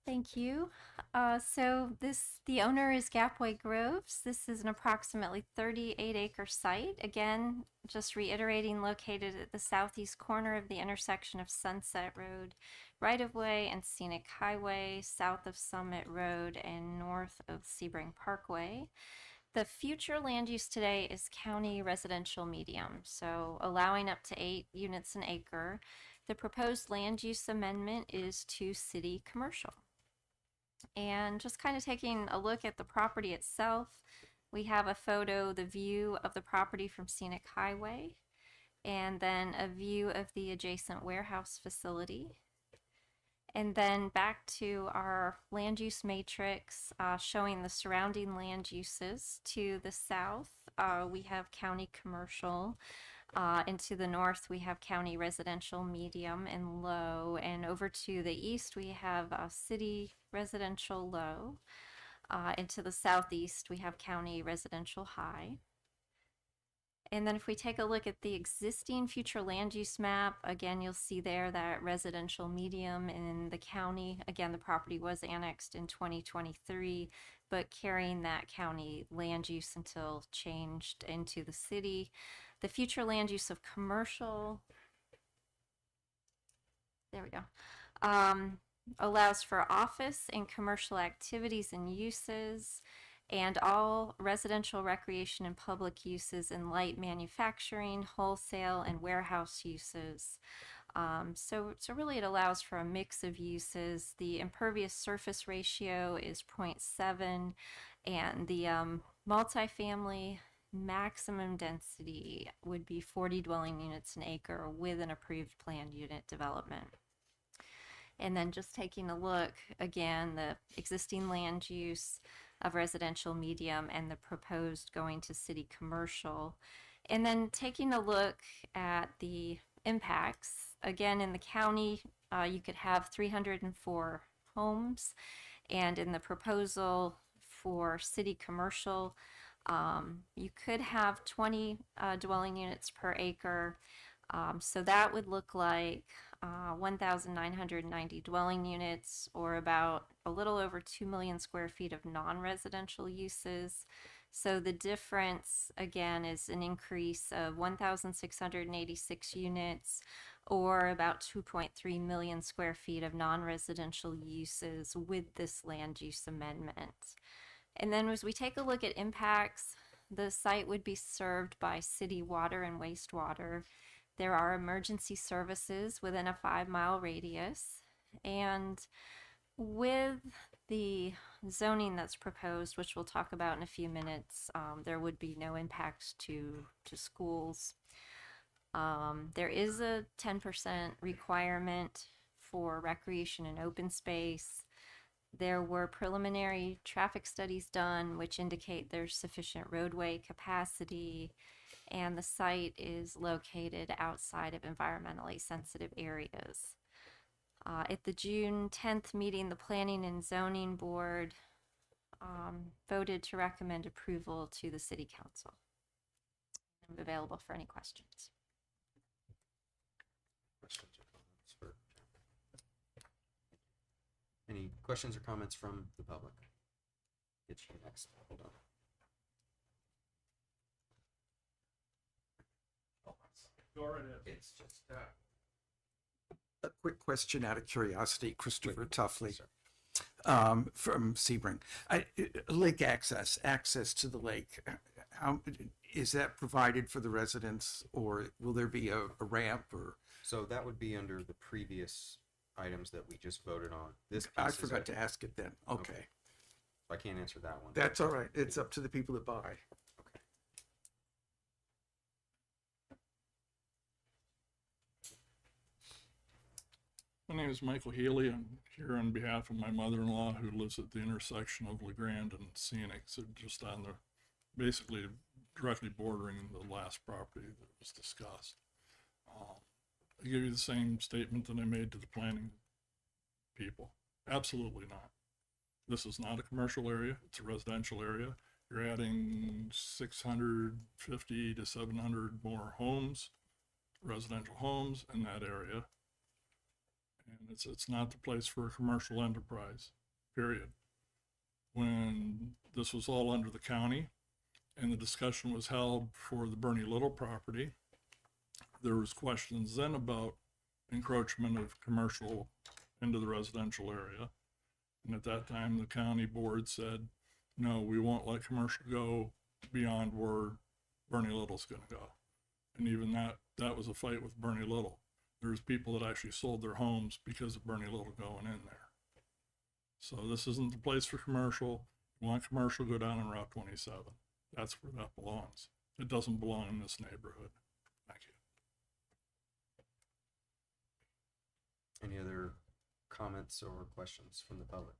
thank you. The owner is Gapway Groves. This is an approximately 38-acre site. Again, just reiterating, located at the southeast corner of the intersection of Sunset Road right-of-way and Scenic Highway, south of Summit Road and north of Sebring Parkway. The future land use today is county residential medium, so allowing up to 8 units an acre. The proposed land use amendment is to city commercial. And just kind of taking a look at the property itself, we have a photo, the view of the property from Scenic Highway, and then a view of the adjacent warehouse facility. And then back to our land use matrix showing the surrounding land uses. To the south, we have county commercial. And to the north, we have county residential medium and low. And over to the east, we have city residential low. And to the southeast, we have county residential high. And then if we take a look at the existing future land use map, again, you'll see there that residential medium in the county. Again, the property was annexed in 2023, but carrying that county land use until changed into the city. The future land use of commercial, there we go, allows for office and commercial activities and uses, and all residential, recreation, and public uses in light manufacturing, wholesale, and warehouse uses. So really it allows for a mix of uses. The impervious surface ratio is 0.7, and the multifamily maximum density would be 40 dwelling units an acre with an approved planned unit development. And then just taking a look, again, the existing land use of residential medium and the proposed going to city commercial. And then taking a look at the impacts, again, in the county, you could have 304 homes. And in the proposal for city commercial, you could have 20 dwelling units per acre. So that would look like 1,990 dwelling units, or about a little over 2 million square feet of non-residential uses. So the difference, again, is an increase of 1,686 units, or about 2.3 million square feet of non-residential uses with this land use amendment. And then as we take a look at impacts, the site would be served by city water and wastewater. There are emergency services within a 5-mile radius. And with the zoning that's proposed, which we'll talk about in a few minutes, there would be no impacts to schools. There is a 10% requirement for recreation and open space. There were preliminary traffic studies done which indicate there's sufficient roadway capacity, and the site is located outside of environmentally sensitive areas. At the June 10th meeting, the Planning and Zoning Board voted to recommend approval to the City Council. I'm available for any questions. Questions or comments for any questions or comments from the public? Get you next. Hold on. It's just a quick question out of curiosity, Christopher Tuffley, from Sebring. Lake access to the lake, how is that provided for the residents, or will there be a ramp or? So that would be under the previous items that we just voted on. This piece I is forgot open. to ask it then. Okay. I can't answer that one. That's all right. It's up to the people that buy. My name is Michael Healy. I'm here on behalf of my mother-in-law who lives at the intersection of LeGrand and Scenic, so just on the, basically directly bordering the last property that was discussed. I give you the same statement that I made to the planning people. Absolutely not. This is not a commercial area. It's a residential area. You're adding 650 to 700 more homes, residential homes in that area. And it's not the place for a commercial enterprise, period. When this was all under the county and the discussion was held for the Bernie Little property, there was questions then about encroachment of commercial into the residential area. And at that time, the county board said, no, we won't let commercial go beyond where Bernie Little's gonna go. And even that was a fight with Bernie Little. There's people that actually sold their homes because of Bernie Little going in there. So this isn't the place for commercial. You want commercial, go down on Route 27. That's where that belongs. It doesn't belong in this neighborhood. Thank you. Any other comments or questions from the public?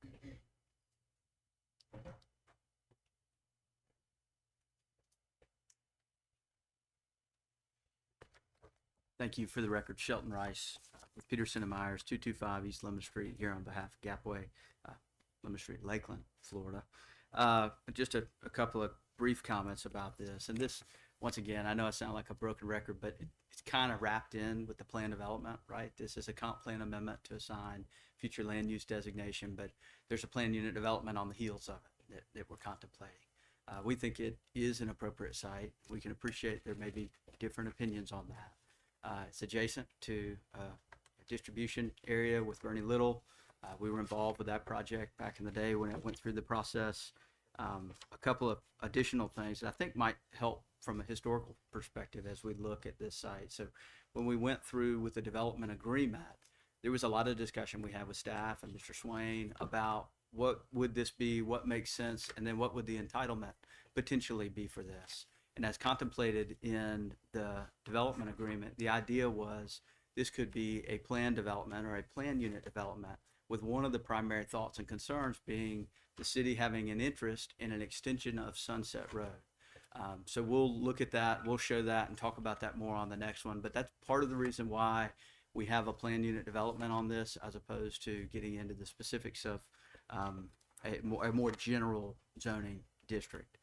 Thank you. For the record, Shelton Rice with Peterson and Myers, 225 East Lemon Street, here on behalf of Gapway, Lemon Street, Lakeland, Florida. Just a couple of brief comments about this. And this, once again, I know I sound like a broken record, but it's kind of wrapped in with the plan development, right? This is a comp plan amendment to assign future land use designation, but there's a plan unit development on the heels of it that we're contemplating. We think it is an appropriate site. We can appreciate there may be different opinions on that. It's adjacent to a distribution area with Bernie Little. We were involved with that project back in the day when it went through the process. A couple of additional things that I think might help from a historical perspective as we look at this site. So when we went through with the development agreement, there was a lot of discussion we had with staff and Mr. Swain about what would this be, what makes sense, and then what would the entitlement potentially be for this. And as contemplated in the development agreement, the idea was this could be a plan development or a plan unit development, with one of the primary thoughts and concerns being the city having an interest in an extension of Sunset Road. So we'll look at that, we'll show that and talk about that more on the next one. But that's part of the reason why we have a plan unit development on this, as opposed to getting into the specifics of a more general zoning district.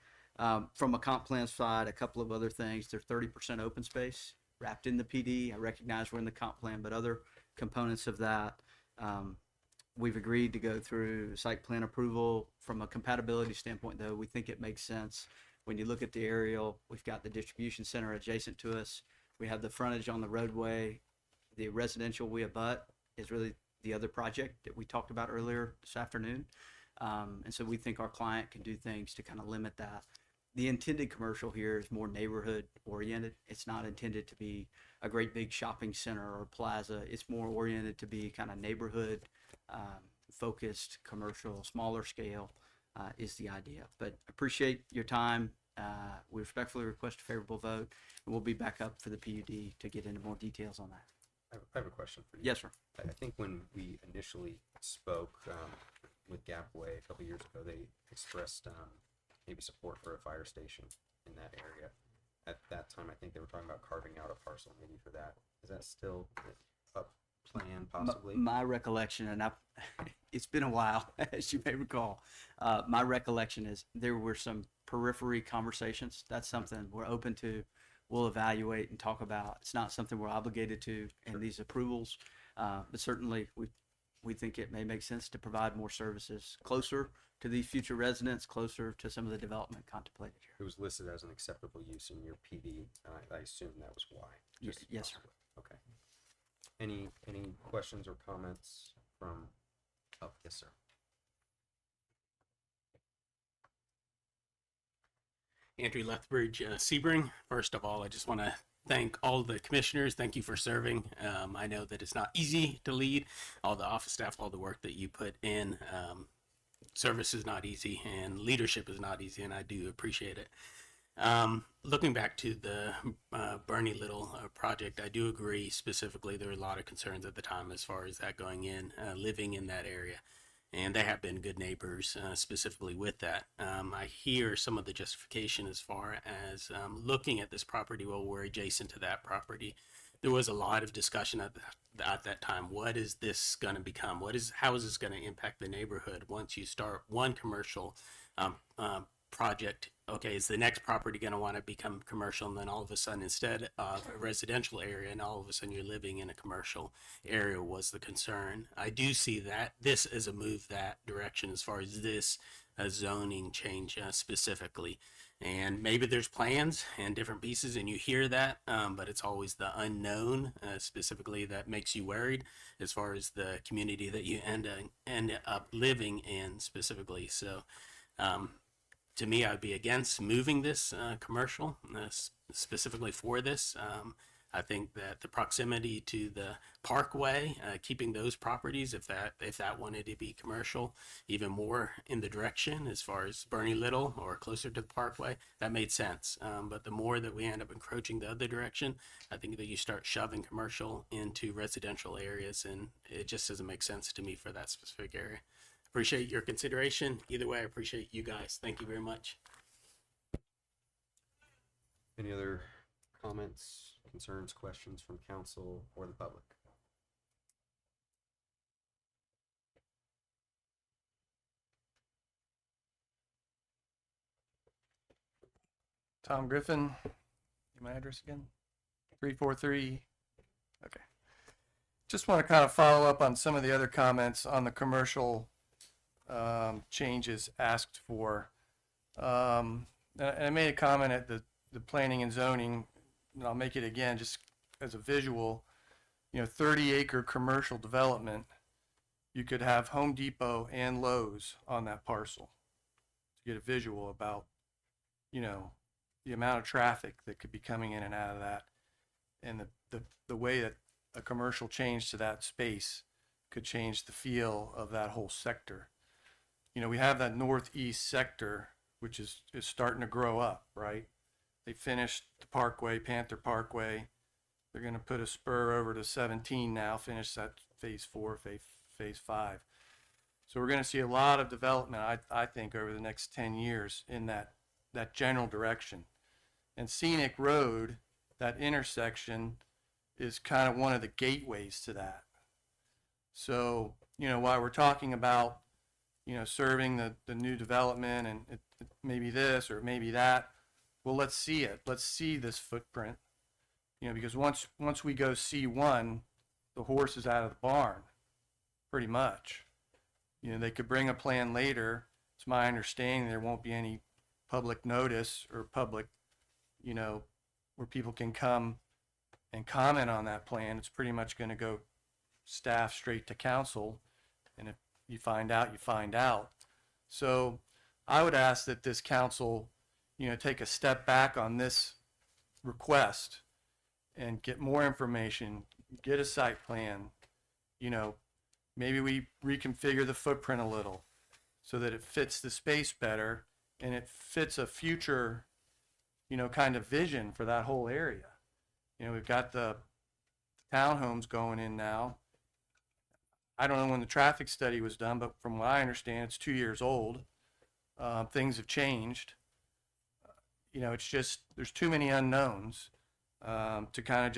From a comp plan side, a couple of other things. They're 30% open space wrapped in the PD. I recognize we're in the comp plan, but other components of that, we've agreed to go through site plan approval. From a compatibility standpoint, though, we think it makes sense. When you look at the aerial, we've got the distribution center adjacent to us. We have the frontage on the roadway. The residential we abut is really the other project that we talked about earlier this afternoon. And so we think our client can do things to kind of limit that. The intended commercial here is more neighborhood oriented. It's not intended to be a great big shopping center or plaza. It's more oriented to be kind of neighborhood focused commercial, smaller scale is the idea. But appreciate your time. We respectfully request a favorable vote, and we'll be back up for the PUD to get into more details on that. I have a question for you. Yes, sir. I think when we initially spoke with Gapway a couple years ago, they expressed maybe support for a fire station in that area. At that time, I think they were talking about carving out a parcel maybe for that. Is that still a plan possibly? My recollection, and it's been a while, as you may recall, my recollection is there were some periphery conversations. That's something we're open to. We'll evaluate and talk about. It's not something we're obligated to in these approvals, but certainly we think it may make sense to provide more services closer to these future residents, closer to some of the development contemplated here. It was listed as an acceptable use in your PD. I assume that was why. Just Yes, sir. possibly. Okay. Any questions or comments from? Oh, yes, sir. Andrew Lethbridge, Sebring. First of all, I just want to thank all the commissioners. Thank you for serving. I know that it's not easy to lead. All the office staff, all the work that you put in. Service is not easy, and leadership is not easy, and I do appreciate it. Looking back to the Bernie Little project, I do agree specifically there were a lot of concerns at the time as far as that going in, living in that area. And they have been good neighbors specifically with that. I hear some of the justification as far as looking at this property. Well, we're adjacent to that property. There was a lot of discussion at that time. What is this going to become? How is this going to impact the neighborhood once you start one commercial project? Okay, is the next property going to want to become commercial, and then all of a sudden, instead of a residential area, and all of a sudden you're living in a commercial area was the concern. I do see that this is a move that direction as far as this zoning change specifically. And maybe there's plans and different pieces, and you hear that, but it's always the unknown specifically that makes you worried as far as the community that you end up living in specifically. So, to me, I'd be against moving this commercial specifically for this. I think that the proximity to the parkway, keeping those properties, if that wanted to be commercial, even more in the direction as far as Bernie Little or closer to the parkway, that made sense. But the more that we end up encroaching the other direction, I think that you start shoving commercial into residential areas, and it just doesn't make sense to me for that specific area. Appreciate your consideration. Either way, I appreciate you guys. Thank you very much. Any other comments, concerns, questions from council or the public? Tom Griffin, my address again? 343. Okay. Just want to kind of follow up on some of the other comments on the commercial changes asked for. And I made a comment at the planning and zoning, and I'll make it again just as a visual. 30-acre commercial development, you could have Home Depot and Lowe's on that parcel to get a visual about, the amount of traffic that could be coming in and out of that, and the way that a commercial change to that space could change the feel of that whole sector. We have that northeast sector, which is starting to grow up, right? They finished the Parkway, Panther Parkway. They're going to put a spur over to 17 now, finish that phase 4, phase 5. So we're going to see a lot of development, I think, over the next 10 years in that general direction. And Scenic Road, that intersection, is kind of one of the gateways to that. So, while we're talking about serving the new development and maybe this or maybe that, well, let's see it. Let's see this footprint. You know, because once we go C1, the horse is out of the barn, pretty much. You know, they could bring a plan later. It's my understanding there won't be any public notice or public, you know, where people can come and comment on that plan. It's pretty much going to go staff straight to council. And if you find out, you find out. So I would ask that this council, you know, take a step back on this request and get more information, get a site plan, you know, maybe we reconfigure the footprint a little so that it fits the space better and it fits a future, you know, kind of vision for that whole area. You know, we've got the townhomes going in now. I don't know when the traffic study was done, but from what I understand, it's 2 years old. Things have changed. You know, it's just, there's too many unknowns to kind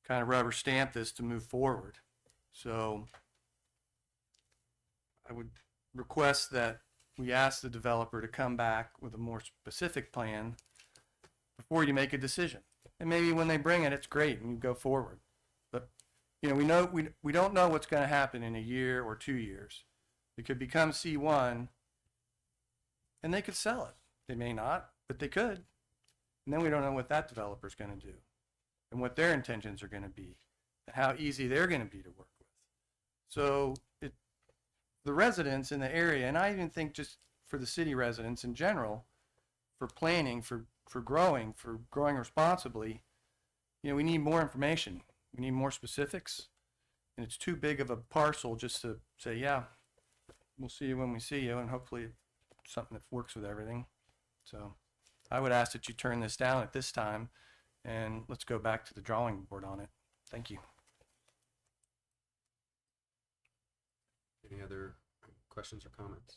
of rubber stamp this to move forward. So I would request that we ask the developer to come back with a more specific plan before you make a decision. And maybe when they bring it, it's great and you go forward. But, you know, we don't know what's going to happen in a year or 2 years. It could become C1 and they could sell it. They may not, but they could. And then we don't know what that developer's going to do and what their intentions are going to be and how easy they're going to be to work with. So the residents in the area, and I even think just for the city residents in general, for planning, for growing responsibly, you know, we need more information. We need more specifics. And it's too big of a parcel just to say, yeah, we'll see you when we see you, and hopefully it's something that works with everything. So I would ask that you turn this down at this time, and let's go back to the drawing board on it. Thank you. Any other questions or comments?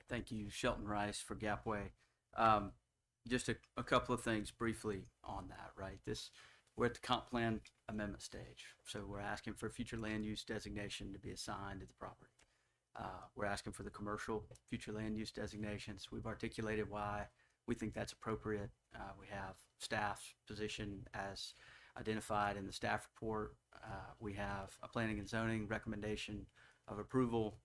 Thank you, Shelton Rice for Gapway. Just a couple of things briefly on that, right? We're at the comp plan amendment stage. So we're asking for future land use designation to be assigned to the property. We're asking for the commercial future land use designations. We've articulated why we think that's appropriate. We have staff's position as identified in the staff report. We have a planning and zoning recommendation of approval.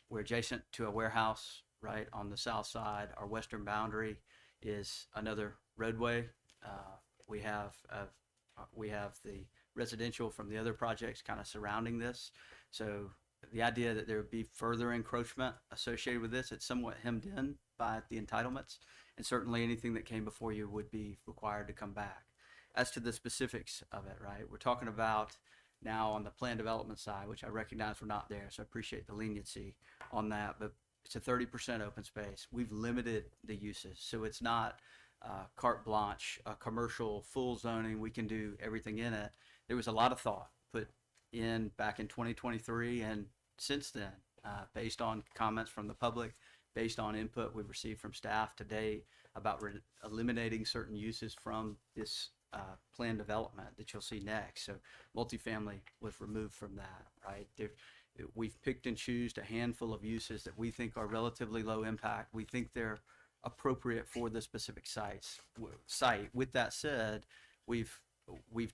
We're adjacent to a warehouse right on the south side. Our western boundary is another roadway. We have the residential from the other projects kind of surrounding this. So the idea that there would be further encroachment associated with this, it's somewhat hemmed in by the entitlements, and certainly anything that came before you would be required to come back. As to the specifics of it, right, we're talking about now on the plan development side, which I recognize we're not there, so I appreciate the leniency on that, but it's a 30% open space. We've limited the uses, so it's not carte blanche, commercial full zoning. We can do everything in it. There was a lot of thought put in back in 2023 and since then, based on comments from the public, based on input we've received from staff today about eliminating certain uses from this plan development that you'll see next. So multifamily was removed from that, right? We've picked and choosed a handful of uses that we think are relatively low impact. We think they're appropriate for the specific site. With that said, we've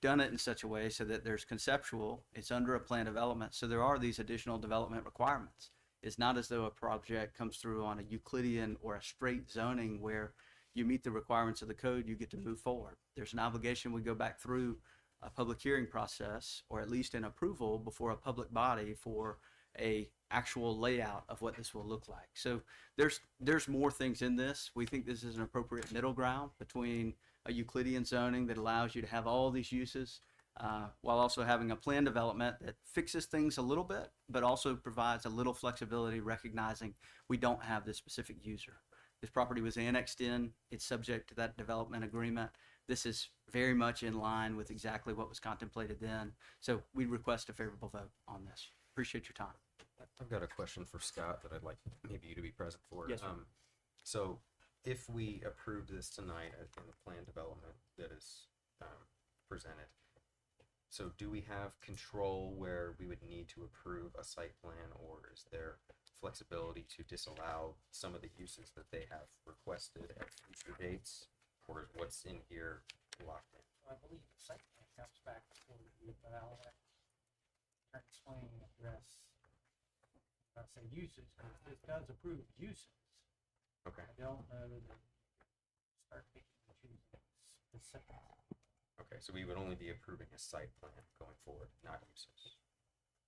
done it in such a way so that there's conceptual, it's under a plan development, so there are these additional development requirements. It's not as though a project comes through on a Euclidean or a straight zoning where you meet the requirements of the code, you get to move forward. There's an obligation we go back through a public hearing process, or at least an approval before a public body for a actual layout of what this will look like. So there's more things in this. We think this is an appropriate middle ground between a Euclidean zoning that allows you to have all these uses while also having a plan development that fixes things a little bit, but also provides a little flexibility, recognizing we don't have this specific user. This property was annexed in. It's subject to that development agreement. This is very much in line with exactly what was contemplated then. So we request a favorable vote on this. Appreciate your time. I've got a question for Scott that I'd like maybe you to be present for. Yes, sir. So if we approve this tonight in the plan development that is presented, so do we have control where we would need to approve a site plan, or is there flexibility to disallow some of the uses that they have requested at future dates, or is what's in here locked in? I believe the site plan comes back before review, but I'll have to explain and address, I say uses, because this does approve uses. Okay. I don't know that it start picking and choosing specific. Okay, so we would only be approving a site plan going forward, not uses.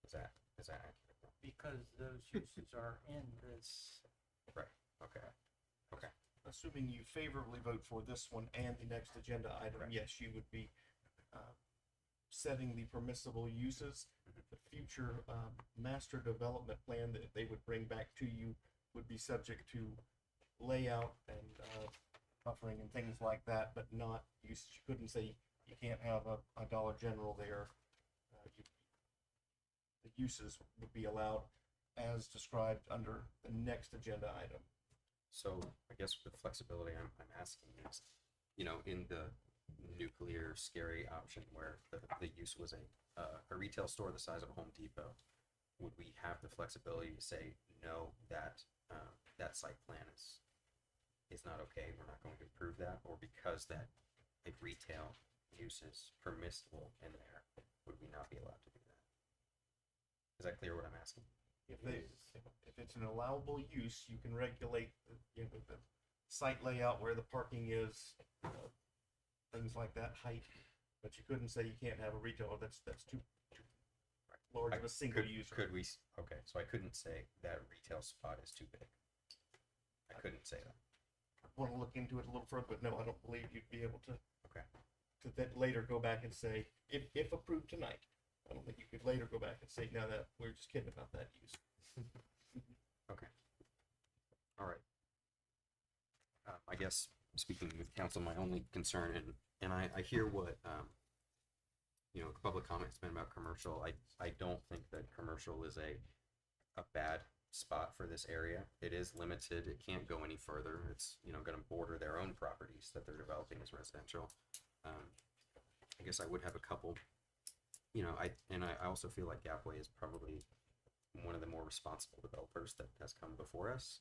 Is that accurate? Because those uses are in this. Right, okay. Assuming you favorably vote for this one and the next agenda item, yes, you would be setting the permissible uses. The future master development plan that they would bring back to you would be subject to layout and buffering and things like that, but not use. You couldn't say you can't have a Dollar General there. The uses would be allowed as described under the next agenda item. So I guess the flexibility I'm asking is, you know, in the nuclear scary option where the use was a retail store the size of a Home Depot, would we have the flexibility to say, no, that that site plan is not okay, we're not going to approve that, or because that a retail use is permissible in there, would we not be allowed to do that? Is that clear what I'm asking? If it's an allowable use, you can regulate the site layout, where the parking is, things like that, height. But you couldn't say you can't have a retail. That's too large of a single user. Could we? Okay, so I couldn't say that retail spot is too big. I couldn't say that. I want to look into it a little further, but no, I don't believe you'd be able to. Okay. To then later go back and say, if approved tonight, I don't think you could later go back and say, no, that we're just kidding about that use. Okay. All right. I guess speaking with council, my only concern, and I hear what you know, public comment's been about commercial. I don't think that commercial is a bad spot for this area. It is limited. It can't go any further. It's, you know, going to border their own properties that they're developing as residential. I guess I would have a couple, you know, I also feel like Gapway is probably one of the more responsible developers that has come before us.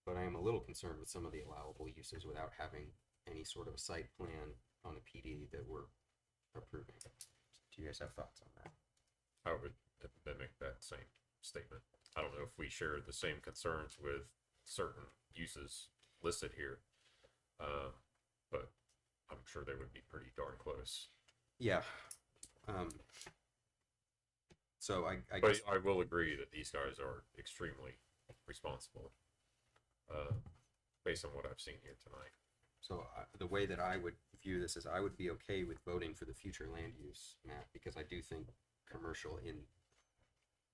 But I am a little concerned with some of the allowable uses without having any sort of a site plan on a PD that we're approving. Do you guys have thoughts on that? I would mimic that same statement. I don't know if we share the same concerns with certain uses listed here, but I'm sure they would be pretty darn close. Yeah. So I But guess I will agree that these guys are extremely responsible, based on what I've seen here tonight. so. The way that I would view this is I would be okay with voting for the future land use map, because I do think commercial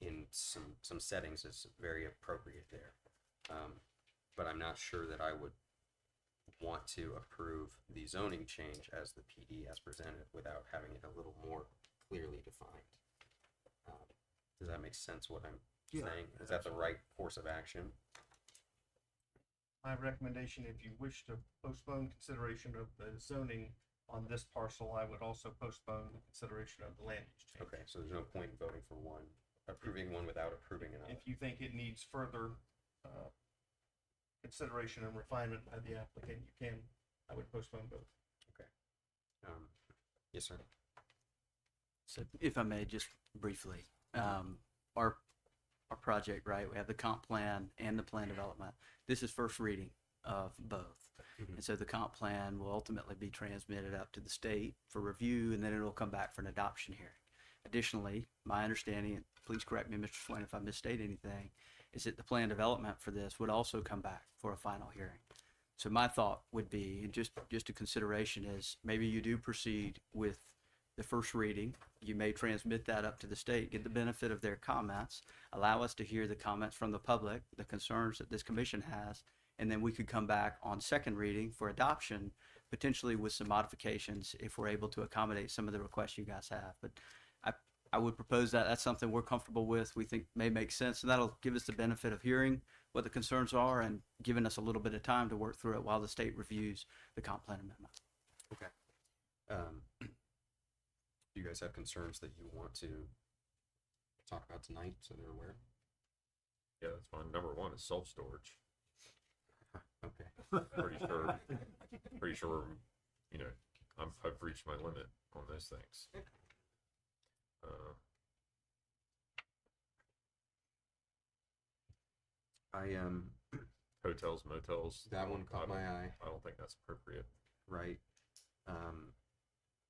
in some settings is very appropriate there. But I'm not sure that I would want to approve the zoning change as the PD as presented without having it a little more clearly defined. Does that make sense what I'm saying? Is that the right course of action? My recommendation, if you wish to postpone consideration of the zoning on this parcel, I would also postpone the consideration of the land use change. Okay, so there's no point in voting for one, approving one without approving another. If you think it needs further consideration and refinement by the applicant, you can. I would postpone both. Yes, sir. So if I may, just briefly, our project, right, we have the comp plan and the plan development. This is first reading of both. And so the comp plan will ultimately be transmitted up to the state for review, and then it'll come back for an adoption hearing. Additionally, my understanding, and please correct me, Mr. Swain, if I misstate anything, is that the plan development for this would also come back for a final hearing. So my thought would be, and just a consideration is, maybe you do proceed with the first reading. You may transmit that up to the state, get the benefit of their comments, allow us to hear the comments from the public, the concerns that this commission has, and then we could come back on second reading for adoption, potentially with some modifications if we're able to accommodate some of the requests you guys have. But I would propose that that's something we're comfortable with, we think may make sense, and that'll give us the benefit of hearing what the concerns are and giving us a little bit of time to work through it while the state reviews the comp plan amendment. Okay. Do you guys have concerns that you want to talk about tonight so they're aware? Yeah, that's fine. Number one is self-storage. Okay. Pretty sure, you know, I've reached my limit on those things. I Hotels, motels. that one caught my eye. I don't think that's appropriate. Right.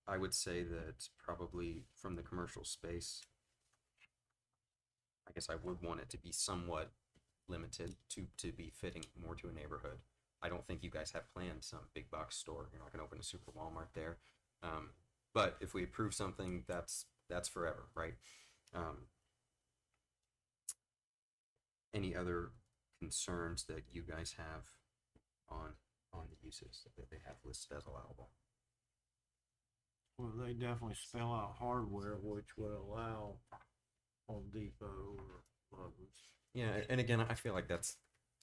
I would say that probably from the commercial space, I guess I would want it to be somewhat limited to be fitting more to a neighborhood. I don't think you guys have planned some big box store. You're not going to open a super Walmart there. But if we approve something, that's forever, right? Any other concerns that you guys have on the uses that they have listed as allowable? Well, they definitely spell out hardware, which would allow Home Depot or Lowe's. Yeah, and again, I feel like that's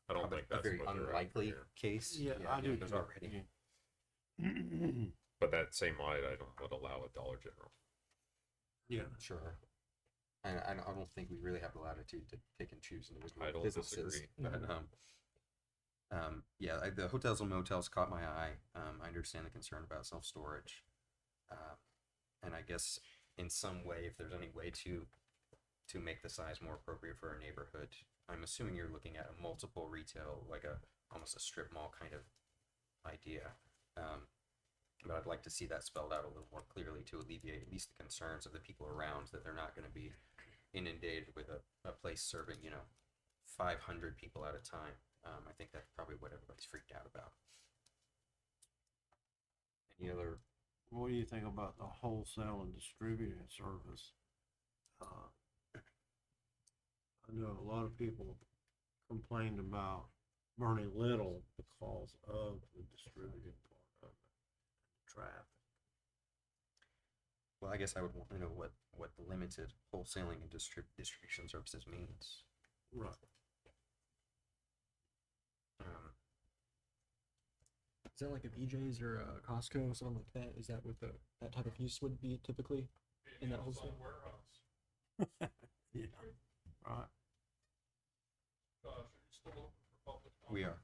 I don't probably think a that's very what they're unlikely after case. Yeah, I do There's too. already. But that same line item would allow a Dollar General. Yeah. Sure. I don't think we really have the latitude to pick and choose individual I don't businesses. disagree. But yeah, the hotels and motels caught my eye. I understand the concern about self-storage, and I guess in some way, if there's any way to make the size more appropriate for a neighborhood, I'm assuming you're looking at a multiple retail, like almost a strip mall kind of idea. But I'd like to see that spelled out a little more clearly to alleviate at least the concerns of the people around, that they're not going to be inundated with a place serving, 500 people at a time. I think that's probably what everybody's freaked out about. Any other? What do you think about the wholesale and distributing service? I know a lot of people complained about Bernie Little because of the distributing part of it, traffic. Well, I guess I would want to know what the limited wholesaling and distribution services means. Right. Is that like a BJ's or a Costco or something like that? Is that what that type of use would be typically in that wholesale warehouse? Yeah. Right. Gosh, are you still open for public comment? We are.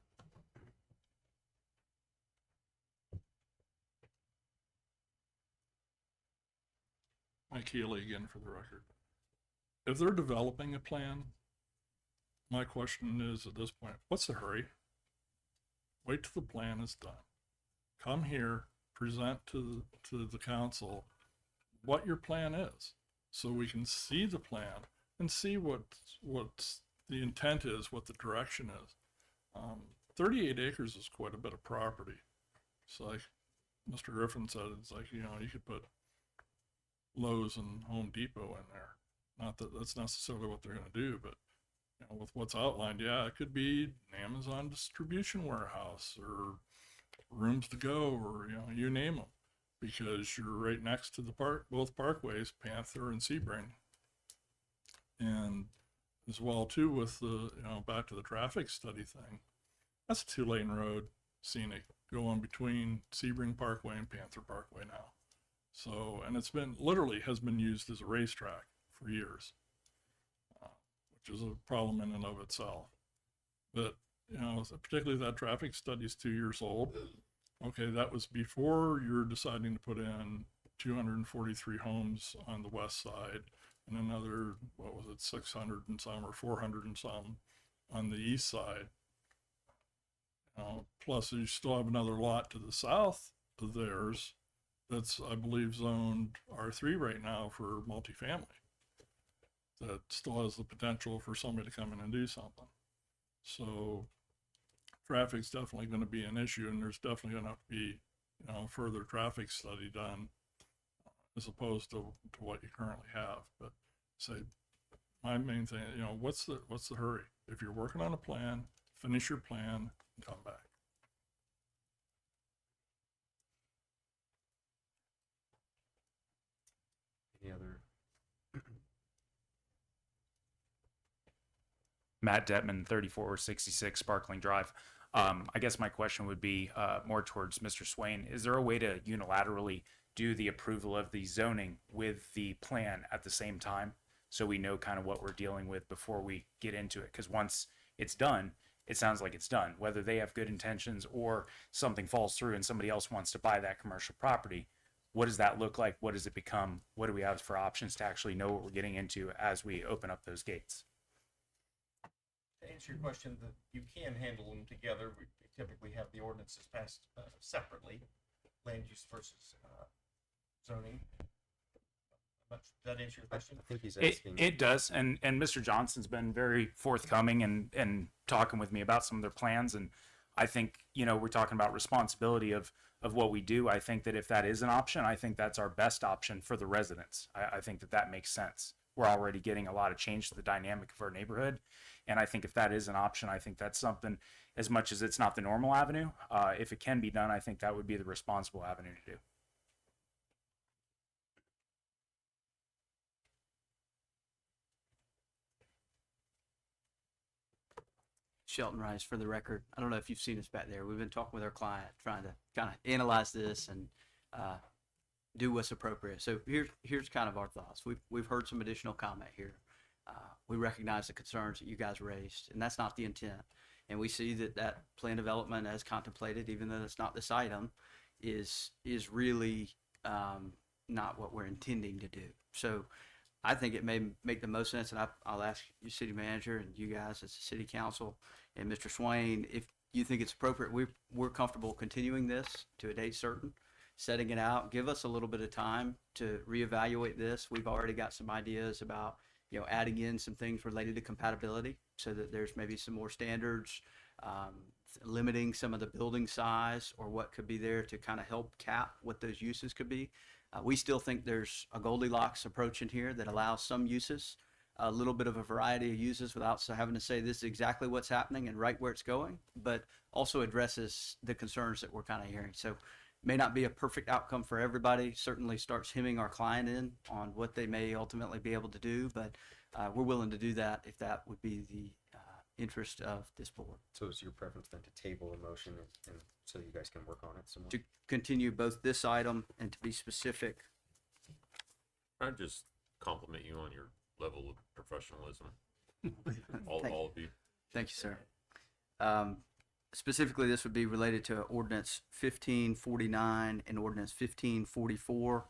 Mike Healy again for the record. If they're developing a plan, my question is at this point, what's the hurry? Wait till the plan is done. Come here, present to the council what your plan is, so we can see the plan and see what's the intent is, what the direction is. 38 acres is quite a bit of property. It's like Mr. Griffin said, it's like, you could put Lowe's and Home Depot in there. Not that that's necessarily what they're going to do, but with what's outlined, yeah, it could be an Amazon distribution warehouse or Rooms to Go, or you name them, because you're right next to the both parkways, Panther and Sebring, and as well too with the back to the traffic study thing. That's a 2-lane road, scenic, going between Sebring Parkway and Panther Parkway now. So, and it's has been used as a racetrack for years, which is a problem in and of itself. But, particularly that traffic study is 2 years old. Okay, that was before you're deciding to put in 243 homes on the west side and another, 600 and some or 400 and some on the east side. Plus you still have another lot to the south of theirs that's, I believe, zoned R3 right now for multifamily. That still has the potential for somebody to come in and do something. So traffic's definitely going to be an issue, and there's definitely going to have to be, further traffic study done as opposed to what you currently have. But say, my main thing, what's the hurry? If you're working on a plan, finish your plan and come back. Any other? Matt Detman, 3466 Sparkling Drive. I guess my question would be more towards Mr. Swain. Is there a way to unilaterally do the approval of the zoning with the plan at the same time? so we know kind of what we're dealing with before we get into it. Because once it's done, it sounds like it's done. Whether they have good intentions or something falls through and somebody else wants to buy that commercial property, what does that look like? What does it become? What do we have for options to actually know what we're getting into as we open up those gates? To answer your question, that you can handle them together. We typically have the ordinances passed separately, land use versus zoning. But does that answer your question? I think he's It, asking. it does, and Mr. Johnson's been very forthcoming and talking with me about some of their plans, and I think, you know, we're talking about responsibility of what we do. I think that if that is an option, I think that's our best option for the residents. I think that that makes sense. We're already getting a lot of change to the dynamic of our neighborhood, and I think if that is an option, I think that's something, as much as it's not the normal avenue, if it can be done, I think that would be the responsible avenue to do. Shelton Rice for the record. I don't know if you've seen us back there. We've been talking with our client, trying to kind of analyze this and do what's appropriate. So here's kind of our thoughts. We've heard some additional comment here. We recognize the concerns that you guys raised, and that's not the intent. And we see that plan development as contemplated, even though it's not this item, is really not what we're intending to do. So I think it may make the most sense, and I'll ask your city manager and you guys as the city council and Mr. Swain, if you think it's appropriate, we're comfortable continuing this to a date certain, setting it out. Give us a little bit of time to reevaluate this. We've already got some ideas about, you know, adding in some things related to compatibility so that there's maybe some more standards, limiting some of the building size or what could be there to kind of help cap what those uses could be. We still think there's a Goldilocks approach in here that allows some uses, a little bit of a variety of uses without having to say this is exactly what's happening and right where it's going, but also addresses the concerns that we're kind of hearing. So may not be a perfect outcome for everybody, certainly starts hemming our client in on what they may ultimately be able to do, but we're willing to do that if that would be the interest of this board. So is your preference then to table a motion and so you guys can work on it some more? To continue both this item and to be specific. I'd just compliment you on your level of professionalism. all of you. Thank you, sir. Specifically, this would be related to ordinance 1549 and ordinance 1544.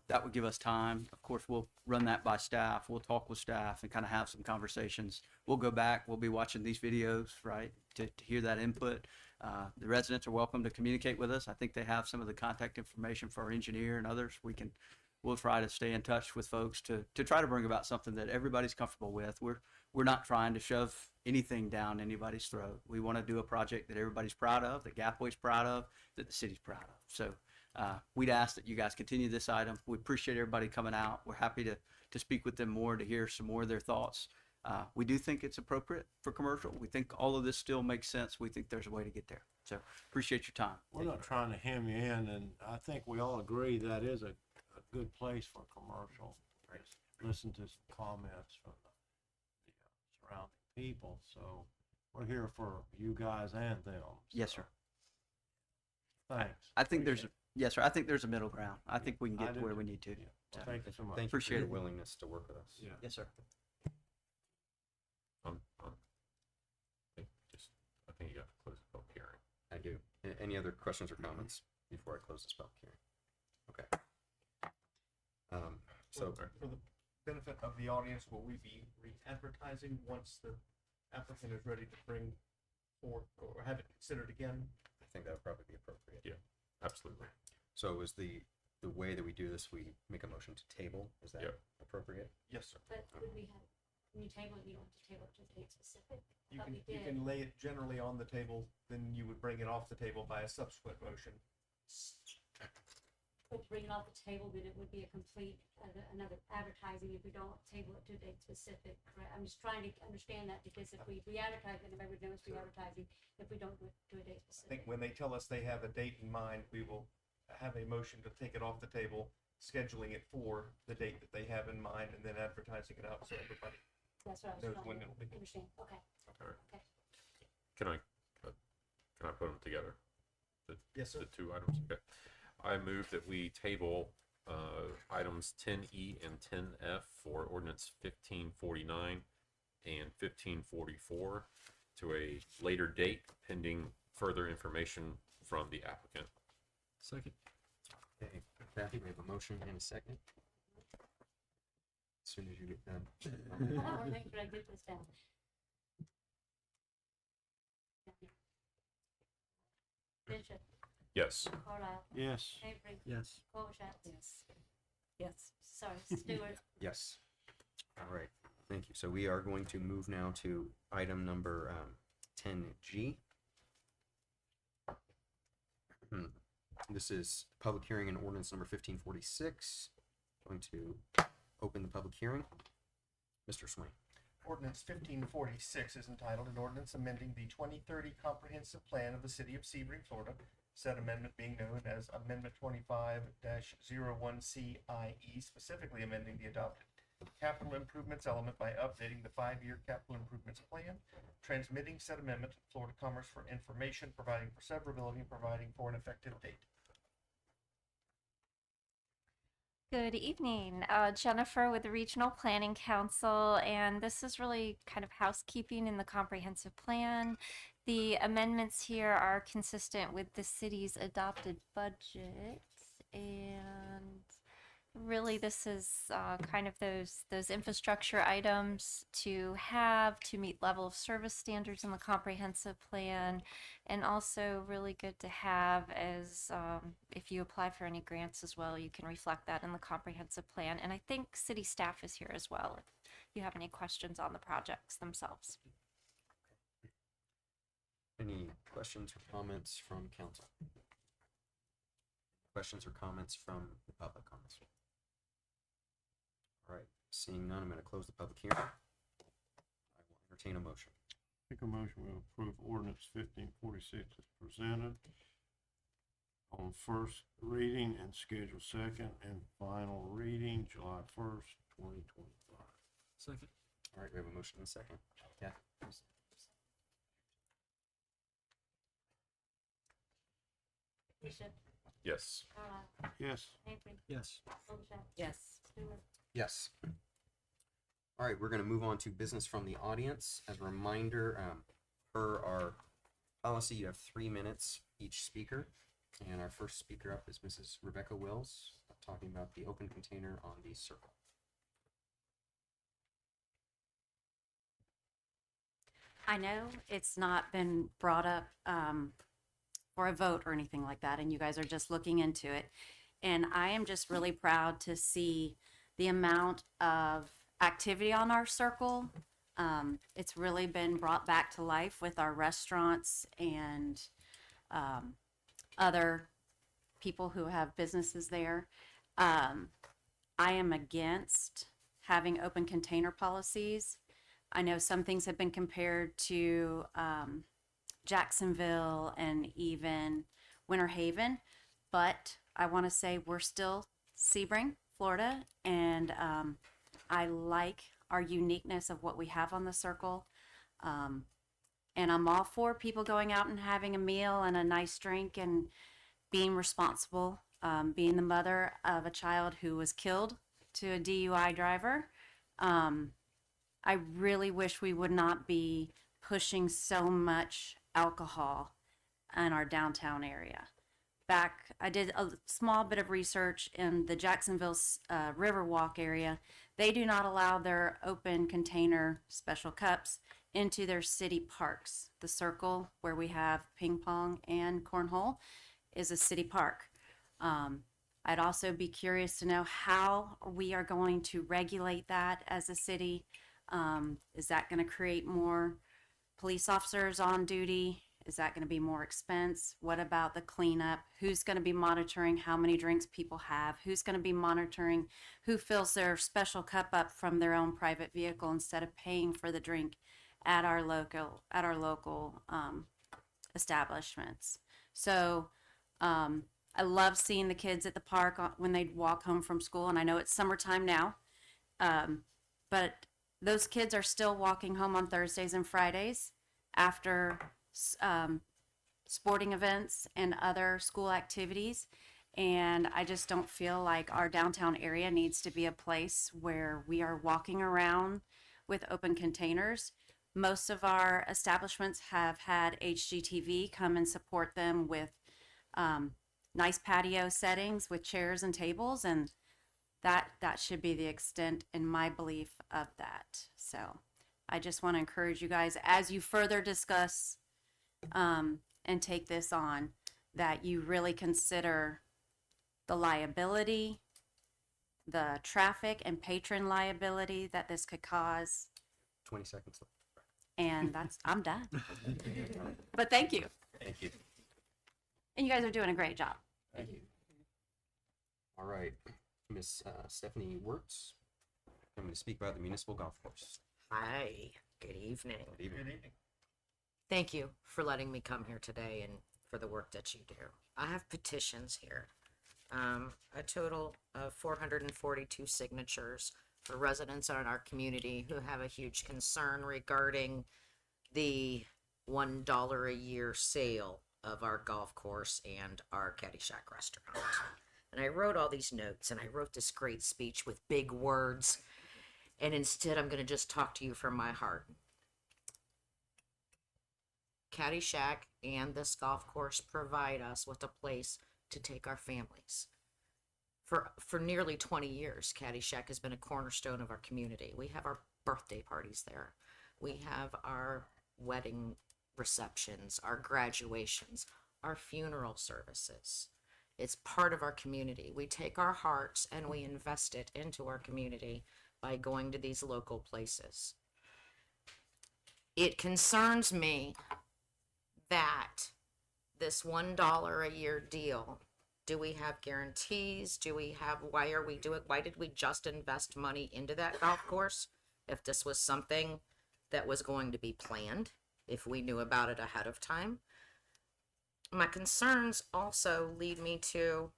That would give us time. Of course, we'll run that by staff. We'll talk with staff and kind of have some conversations. We'll go back. We'll be watching these videos, right, to hear that input. The residents are welcome to communicate with us. I think they have some of the contact information for our engineer and others. We'll try to stay in touch with folks to try to bring about something that everybody's comfortable with. We're not trying to shove anything down anybody's throat. We want to do a project that everybody's proud of, that Gapway's proud of, that the city's proud of. So we'd ask that you guys continue this item. We appreciate everybody coming out. We're happy to speak with them more, to hear some more of their thoughts. We do think it's appropriate for commercial. We think all of this still makes sense. We think there's a way to get there. So appreciate your time. We're not trying to hem you in, and I think we all agree that is a good place for commercial. Just listen to some comments from the surrounding people. So we're here for you guys and them. Yes, sir. Thanks. I think yes, sir. I think there's a middle ground. I think we can get to where we need to. So, Thank you so much. Thank you for Appreciate your it. willingness to work with us. Yeah. Yes, sir. I think you got to close the public hearing. I do. Any other questions or comments before I close this public hearing? Okay. So For the benefit of the audience, will we be re-advertising once the applicant is ready to bring forth or have it considered again? I think that would probably be appropriate. Yeah, absolutely. So is the way that we do this, we make a motion to table? Is that appropriate? Yes, sir. But would we have, when you table it, you don't have to table it to a date specific? You But can, we you did. can lay it generally on the table, then you would bring it off the table by a subsequent motion. But to bring it off the table, then it would be a complete, another advertising if we don't table it to a date specific, correct? I'm just trying to understand that because if we re-advertise, then everybody would know it's re-advertising if we don't do it to a date I think specific. when they tell us they have a date in mind, we will have a motion to take it off the table, scheduling it for the date that they have in mind, and then advertising it out so everybody That's what I was knows trying when to it'll be. understand. Okay. All right. Okay. Can I put them together? Yes, sir. The two items. Okay. I move that we table items 10E and 10F for ordinance 1549 and 1544 to a later date pending further information from the applicant. Second. Okay, Kathy, we have a motion and a second. As soon as you get done. I want to make sure I get this down. Bishop, Yes. Carlisle, Yes. Avery, Yes. Colshire. Yes. Yes, sorry, Stewart. Yes. All right, thank you. So we are going to move now to item number 10G. This is public hearing and ordinance number 1546. Going to open the public hearing. Mr. Swain. Ordinance 1546 is entitled an ordinance amending the 2030 comprehensive plan of the city of Sebring, Florida. Said amendment being known as Amendment 25-01CIE, specifically amending the adopted capital improvements element by updating the 5-year capital improvements plan, transmitting said amendment to Florida Commerce for information, providing for severability, and providing for an effective date. Good evening, Jennifer with the Regional Planning Council, and this is really kind of housekeeping in the comprehensive plan. The amendments here are consistent with the city's adopted budget, and really this is kind of those infrastructure items to have to meet level of service standards in the comprehensive plan, and also really good to have as if you apply for any grants as well, you can reflect that in the comprehensive plan. And I think city staff is here as well if you have any questions on the projects themselves. Any questions or comments from council? Questions or comments from the public on this one? All right, seeing none, I'm going to close the public hearing. I will entertain a motion. Make a motion to approve ordinance 1546 as presented on first reading and schedule second and final reading July 1st, 2025. Second. All right, we have a motion and a second. Yeah. please. Bishop, Yes. Carlisle, Yes. Avery, Yes. Colshire. Yes. Stewart. Yes. All right, we're going to move on to business from the audience. As a reminder, per our policy, you have 3 minutes each speaker. And our first speaker up is Mrs. Rebecca Wills, talking about the open container on the circle. I know it's not been brought up for a vote or anything like that, and you guys are just looking into it. And I am just really proud to see the amount of activity on our circle. It's really been brought back to life with our restaurants and other people who have businesses there. I am against having open container policies. I know some things have been compared to Jacksonville and even Winter Haven, but I want to say we're still Sebring, Florida, and I like our uniqueness of what we have on the circle. And I'm all for people going out and having a meal and a nice drink and being responsible, being the mother of a child who was killed to a DUI driver. I really wish we would not be pushing so much alcohol in our downtown area. I did a small bit of research in the Jacksonville Riverwalk area. They do not allow their open container special cups into their city parks. The circle where we have ping pong and cornhole is a city park. I'd also be curious to know how we are going to regulate that as a city. Is that going to create more police officers on duty? Is that going to be more expense? What about the cleanup? Who's going to be monitoring how many drinks people have? Who's going to be monitoring who fills their special cup up from their own private vehicle instead of paying for the drink at our local establishments? So I love seeing the kids at the park when they walk home from school, and I know it's summertime now, but those kids are still walking home on Thursdays and Fridays after sporting events and other school activities. And I just don't feel like our downtown area needs to be a place where we are walking around with open containers. Most of our establishments have had HGTV come and support them with nice patio settings with chairs and tables, and that should be the extent, in my belief, of that. So I just want to encourage you guys, as you further discuss and take this on, that you really consider the liability, the traffic and patron liability that this could cause. 20 seconds left. And I'm done. But thank you. Thank you. And you guys are doing a great job. Thank you. All right, Miss Stephanie Wirtz, coming to speak about the municipal golf course. Hi, good evening. Good evening. Good evening. Thank you for letting me come here today and for the work that you do. I have petitions here. A total of 442 signatures for residents in our community who have a huge concern regarding the $1 a year sale of our golf course and our Caddyshack restaurant. And I wrote all these notes and I wrote this great speech with big words. And instead, I'm going to just talk to you from my heart. Caddyshack and this golf course provide us with a place to take our families. For nearly 20 years, Caddyshack has been a cornerstone of our community. We have our birthday parties there. We have our wedding receptions, our graduations, our funeral services. It's part of our community. We take our hearts and we invest it into our community by going to these local places. It concerns me that this $1 a year deal, do we have guarantees? Why did we just invest money into that golf course if this was something that was going to be planned, if we knew about it ahead of time? My concerns also lead me to,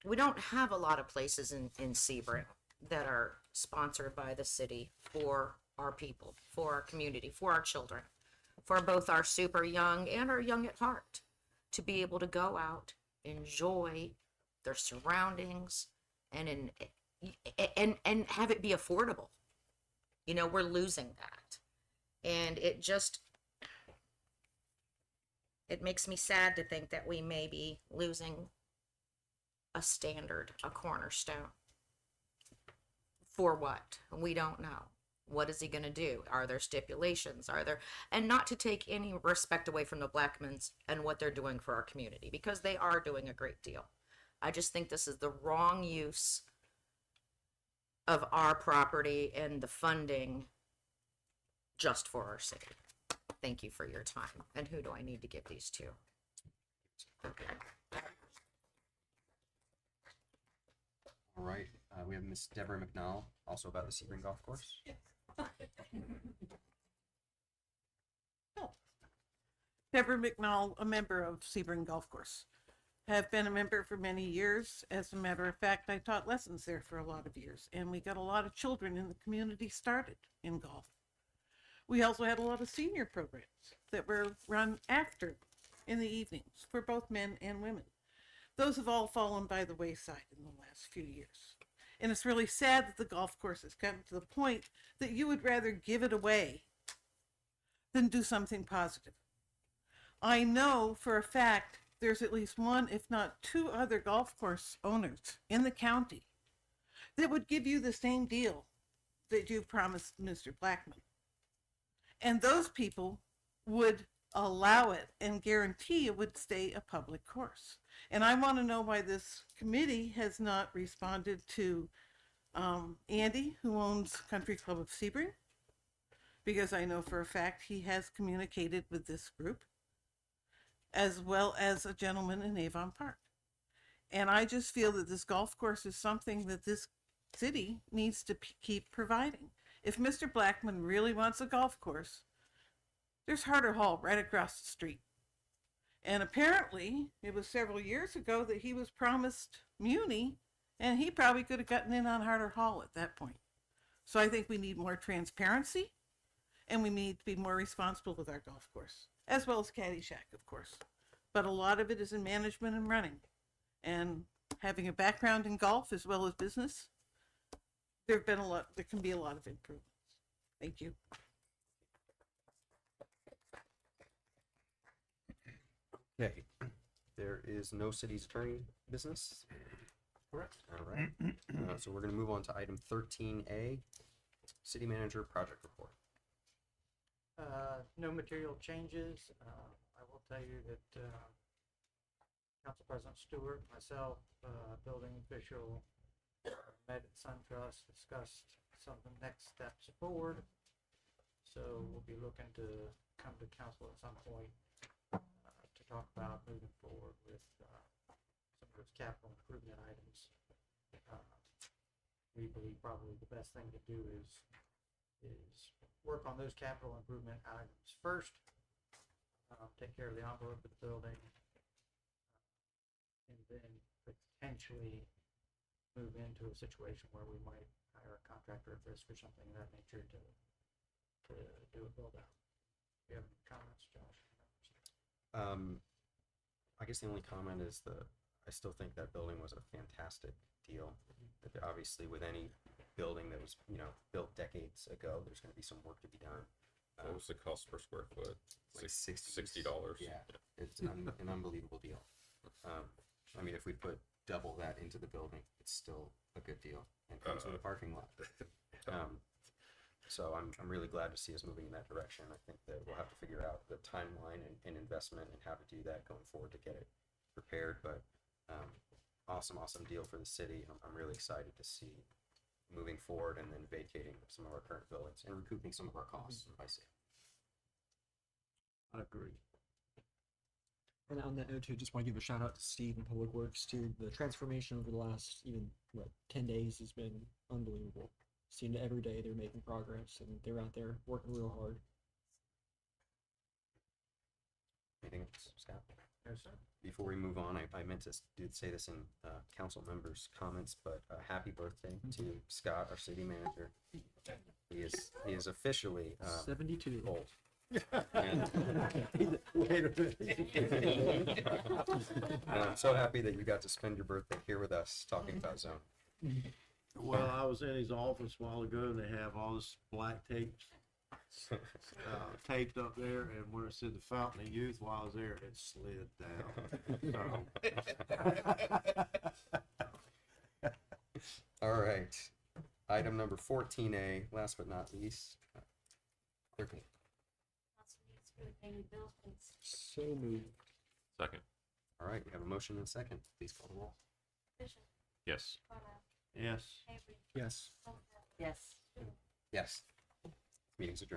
we don't have a lot of places in Sebring that are sponsored by the city for our people, for our community, for our children, for both our super young and our young at heart, to be able to go out, enjoy their surroundings, and have it be affordable. You know, we're losing that. And it makes me sad to think that we may be losing a standard, a cornerstone. For what? We don't know. What is he going to do? Are there stipulations? And not to take any respect away from the Blackmans and what they're doing for our community, because they are doing a great deal. I just think this is the wrong use of our property and the funding just for our city. Thank you for your time. And who do I need to give these to? All right, we have Miss Deborah McNall, also about the Sebring Golf Course. Deborah McNall, a member of Sebring Golf Course. Have been a member for many years. As a matter of fact, I taught lessons there for a lot of years, and we got a lot of children in the community started in golf. We also had a lot of senior programs that were run after in the evenings for both men and women. Those have all fallen by the wayside in the last few years. And it's really sad that the golf course has gotten to the point that you would rather give it away than do something positive. I know for a fact there's at least one, if not two other golf course owners in the county that would give you the same deal that you promised Mr. Blackman. And those people would allow it and guarantee it would stay a public course. And I want to know why this committee has not responded to Andy, who owns Country Club of Sebring, because I know for a fact he has communicated with this group, as well as a gentleman in Avon Park. And I just feel that this golf course is something that this city needs to keep providing. If Mr. Blackman really wants a golf course, there's Harder Hall right across the street. And apparently, it was several years ago that he was promised Muni, and he probably could have gotten in on Harder Hall at that point. So I think we need more transparency, and we need to be more responsible with our golf course, as well as Caddyshack, of course. But a lot of it is in management and running. and having a background in golf as well as business, there can be a lot of improvements. Thank you. Okay, there is no city's attorney business. Correct. All right, so we're gonna move on to item 13A, city manager project report. No material changes. I will tell you that, Council President Stewart, myself, building official, met at SunTrust, discussed some of the next steps forward. So we'll be looking to come to council at some point, to talk about moving forward with, some of those capital improvement items. We believe probably the best thing to do is work on those capital improvement items first, take care of the envelope of the building, and then potentially move into a situation where we might hire a contractor at risk or something of that nature to do a build out. Do you have any comments, Josh? I guess the only comment is I still think that building was a fantastic deal. Obviously, with any building that was, built decades ago, there's gonna be some work to be done. What was the cost per square foot? Like $60. Yeah, it's an unbelievable deal. I mean, if we put double that into the building, it's still a good deal and comes with a parking lot. So I'm really glad to see us moving in that direction. I think that we'll have to figure out the timeline and investment and how to do that going forward to get it prepared. But awesome deal for the city. I'm really excited to see moving forward and then vacating some of our current buildings and recouping some of our costs by sale. I agree. And on that note too, just want to give a shout out to Steve and Public Works too. The transformation over the last 10 days has been unbelievable. Seeing every day they're making progress and they're out there working real hard. Anything else, Scott? No, sir. Before we move on, I meant to say this in council members' comments, but happy birthday to Scott, our city manager. He is officially 72 old. And I'm so happy that you got to spend your birthday here with us talking about zone. Well, I was in his office a while ago, and they have all this black tape taped up there, and where it said the Fountain of Youth, while I was there, it slid down. All right. Item number 14A, last but not least. Clerk. Bills, please. So moved. Second. All right, we have a motion and a second. Please call the roll. Bishop. Yes. Carlisle. Yes. Avery. Yes. Littlefield. Yes. Stewart. Yes. Meeting's adjourned.